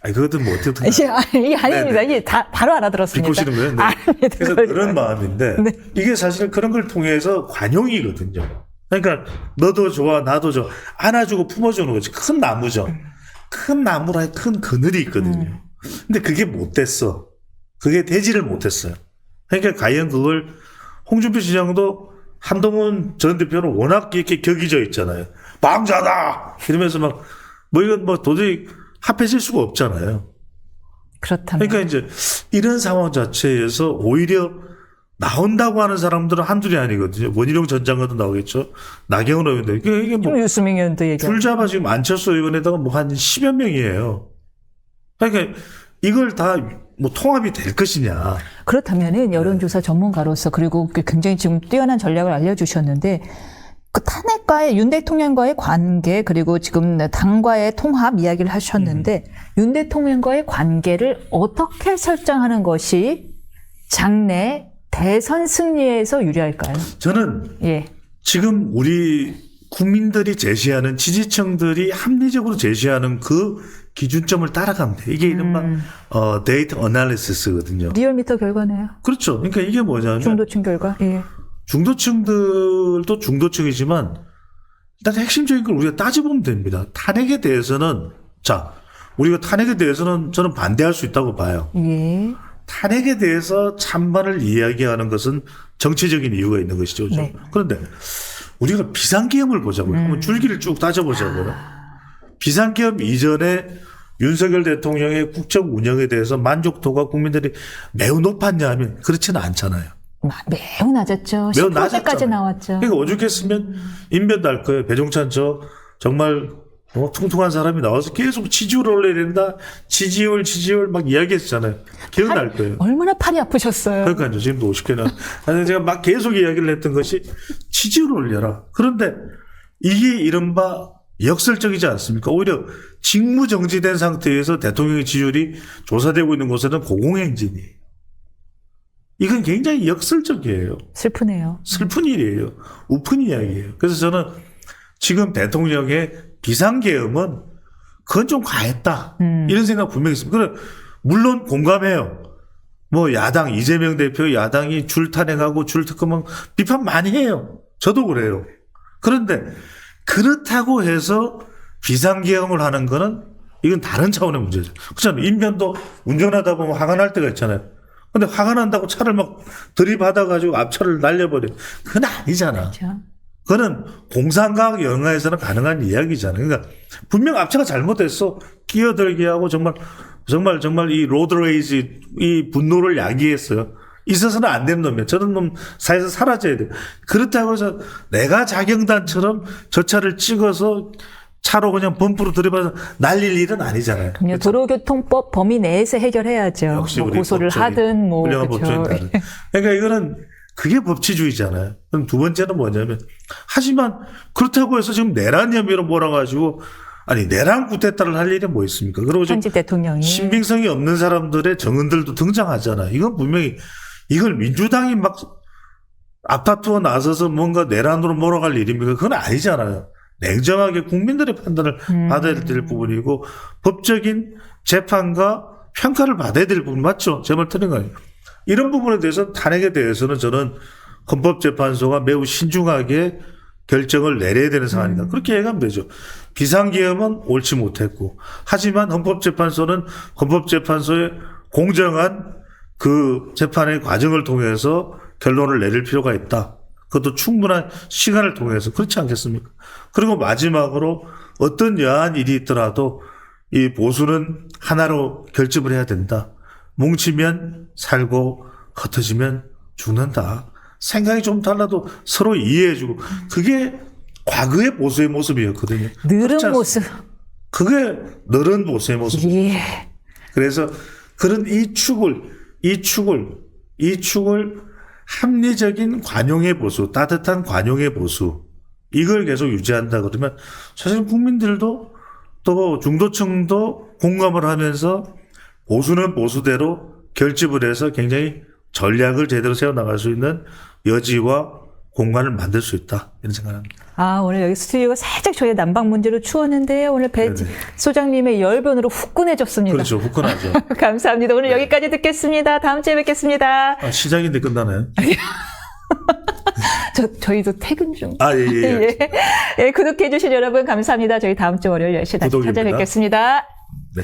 그것도 어떻게. 이게 아닙니다. 이게 다 바로 알아들었습니다. 비꼬시는 거예요? 네. 아닙니다. 그래서 그런 마음인데 네. 이게 사실 그런 걸 통해서 관용이거든요. 그러니까 너도 좋아 나도 좋아 안아주고 품어주는 거지. 큰 나무죠. 큰 나무라 큰 그늘이 있거든요. 근데 그게 못 됐어. 그게 되지를 못했어요. 그러니까 과연 그걸 홍준표 시장도 한동훈 전 대표는 워낙 이렇게 격이져 있잖아요. 방자다 이러면서 이건 도저히 합해질 수가 없잖아요. 그렇다면. 그러니까 이제 이런 상황 자체에서 오히려 나온다고 하는 사람들은 한둘이 아니거든요. 원희룡 전 장관도 나오겠죠. 나경원 의원도. 이게 유수민 의원도 얘기하고. 줄잡아 지금 안철수 의원에다가 한 10여 명이에요. 그러니까 이걸 다 통합이 될 것이냐. 그렇다면은 여론조사 전문가로서 그리고 굉장히 지금 뛰어난 전략을 알려주셨는데 그 탄핵과의 윤 대통령과의 관계 그리고 지금 당과의 통합 이야기를 하셨는데 윤 대통령과의 관계를 어떻게 설정하는 것이 장래 대선 승리에서 유리할까요? 저는 예. 지금 우리 국민들이 제시하는 지지층들이 합리적으로 제시하는 그 기준점을 따라가면 돼요. 이게 이른바 데이터 어널리시스거든요. 리얼미터 결과네요. 그렇죠. 그러니까 이게 뭐냐면 중도층 결과. 예. 중도층들도 중도층이지만 일단 핵심적인 걸 우리가 따져보면 됩니다. 탄핵에 대해서는 우리가 탄핵에 대해서는 저는 반대할 수 있다고 봐요. 예. 탄핵에 대해서 찬반을 이야기하는 것은 정치적인 이유가 있는 것이죠. 그렇죠? 네. 그런데 우리가 비상계엄을 보자고요. 한번 줄기를 쭉 따져보자고요. 비상계엄 이전에 윤석열 대통령의 국정 운영에 대해서 만족도가 국민들이 매우 높았냐 하면 그렇지는 않잖아요. 매우 낮았죠. 매우 10%까지 낮았잖아요. 나왔죠. 그러니까 오죽했으면 인변 날 거예요. 배종찬 저 정말 퉁퉁한 사람이 나와서 계속 지지율 올려야 된다. 지지율 막 이야기했잖아요. 기억날 거예요. 얼마나 팔이 아프셨어요. 그러니까요. 지금도 50개나. 아니, 제가 막 계속 이야기를 했던 것이 지지율을 올려라. 그런데 이게 이른바 역설적이지 않습니까? 오히려 직무정지된 상태에서 대통령의 지지율이 조사되고 있는 곳에는 고공행진이에요. 이건 굉장히 역설적이에요. 슬프네요. 슬픈 일이에요. 우픈 이야기예요. 그래서 저는 지금 대통령의 비상계엄은 그건 좀 과했다. 이런 생각 분명히 있습니다. 그래, 물론 공감해요. 뭐 야당 이재명 대표 야당이 줄 탄핵하고 줄 특검은 비판 많이 해요. 저도 그래요. 그런데 그렇다고 해서 비상계엄을 하는 거는 이건 다른 차원의 문제죠. 그렇잖아요. 인변도 운전하다 보면 화가 날 때가 있잖아요. 근데 화가 난다고 차를 막 들이받아가지고 앞차를 날려버려. 그건 아니잖아. 그렇죠. 그거는 공상과학 영화에서는 가능한 이야기잖아요. 그러니까 분명 앞차가 잘못했어. 끼어들게 하고 정말 이 로드레이지 이 분노를 야기했어요. 있어서는 안 되는 놈이야. 저런 놈 사회에서 사라져야 돼. 그렇다고 해서 내가 자경단처럼 저 차를 찍어서 차로 그냥 범프로 들이받아서 날릴 일은 아니잖아요. 그럼요. 도로교통법 범위 내에서 해결해야죠. 역시 뭐 우리 고소를 법조인, 하든 뭐 훌륭한 그렇죠. 법조인 다른. 그러니까 이거는 그게 법치주의잖아요. 그럼 두 번째는 뭐냐면 하지만 그렇다고 해서 지금 내란 혐의로 몰아가지고 아니 내란 쿠데타를 할 일이 뭐 있습니까? 그리고 지금 현직 대통령이 신빙성이 없는 사람들의 정언들도 등장하잖아. 이건 분명히 이걸 민주당이 막 앞다투어 나서서 뭔가 내란으로 몰아갈 일입니까? 그건 아니잖아요. 냉정하게 국민들의 판단을 받아야 될 부분이고 법적인 재판과 평가를 받아야 될 부분 맞죠? 제 말 틀린 거 아니에요. 이런 부분에 대해서 탄핵에 대해서는 저는 헌법재판소가 매우 신중하게 결정을 내려야 되는 상황이다. 그렇게 얘기하면 되죠. 비상계엄은 옳지 못했고 하지만 헌법재판소는 헌법재판소의 공정한 그 재판의 과정을 통해서 결론을 내릴 필요가 있다. 그것도 충분한 시간을 통해서 그렇지 않겠습니까? 그리고 마지막으로 어떤 여한 일이 있더라도 이 보수는 하나로 결집을 해야 된다. 뭉치면 살고 흩어지면 죽는다. 생각이 좀 달라도 서로 이해해주고 그게 과거의 보수의 모습이었거든요. 늘은 그렇지 모습. 그게 늘은 보수의 모습. 예. 그래서 그런 이 축을 합리적인 관용의 보수, 따뜻한 관용의 보수 이걸 계속 유지한다 그러면 사실 국민들도 또 중도층도 공감을 하면서 보수는 보수대로 결집을 해서 굉장히 전략을 제대로 세워나갈 수 있는 여지와 공간을 만들 수 있다 이런 생각합니다. 아, 오늘 여기 스튜디오가 살짝 저희 난방 문제로 추웠는데 오늘 배 네네. 소장님의 소장님의 열변으로 후끈해졌습니다. 그렇죠. 후끈하죠. 감사합니다. 오늘 여기까지 듣겠습니다. 다음 주에 뵙겠습니다. 아, 시작인데 끝나나요? 저희도 퇴근 중. 아, 예. 예, 구독해주신 여러분 감사합니다. 저희 다음 주 월요일 10시 다시 구독입니다. 찾아뵙겠습니다. 네.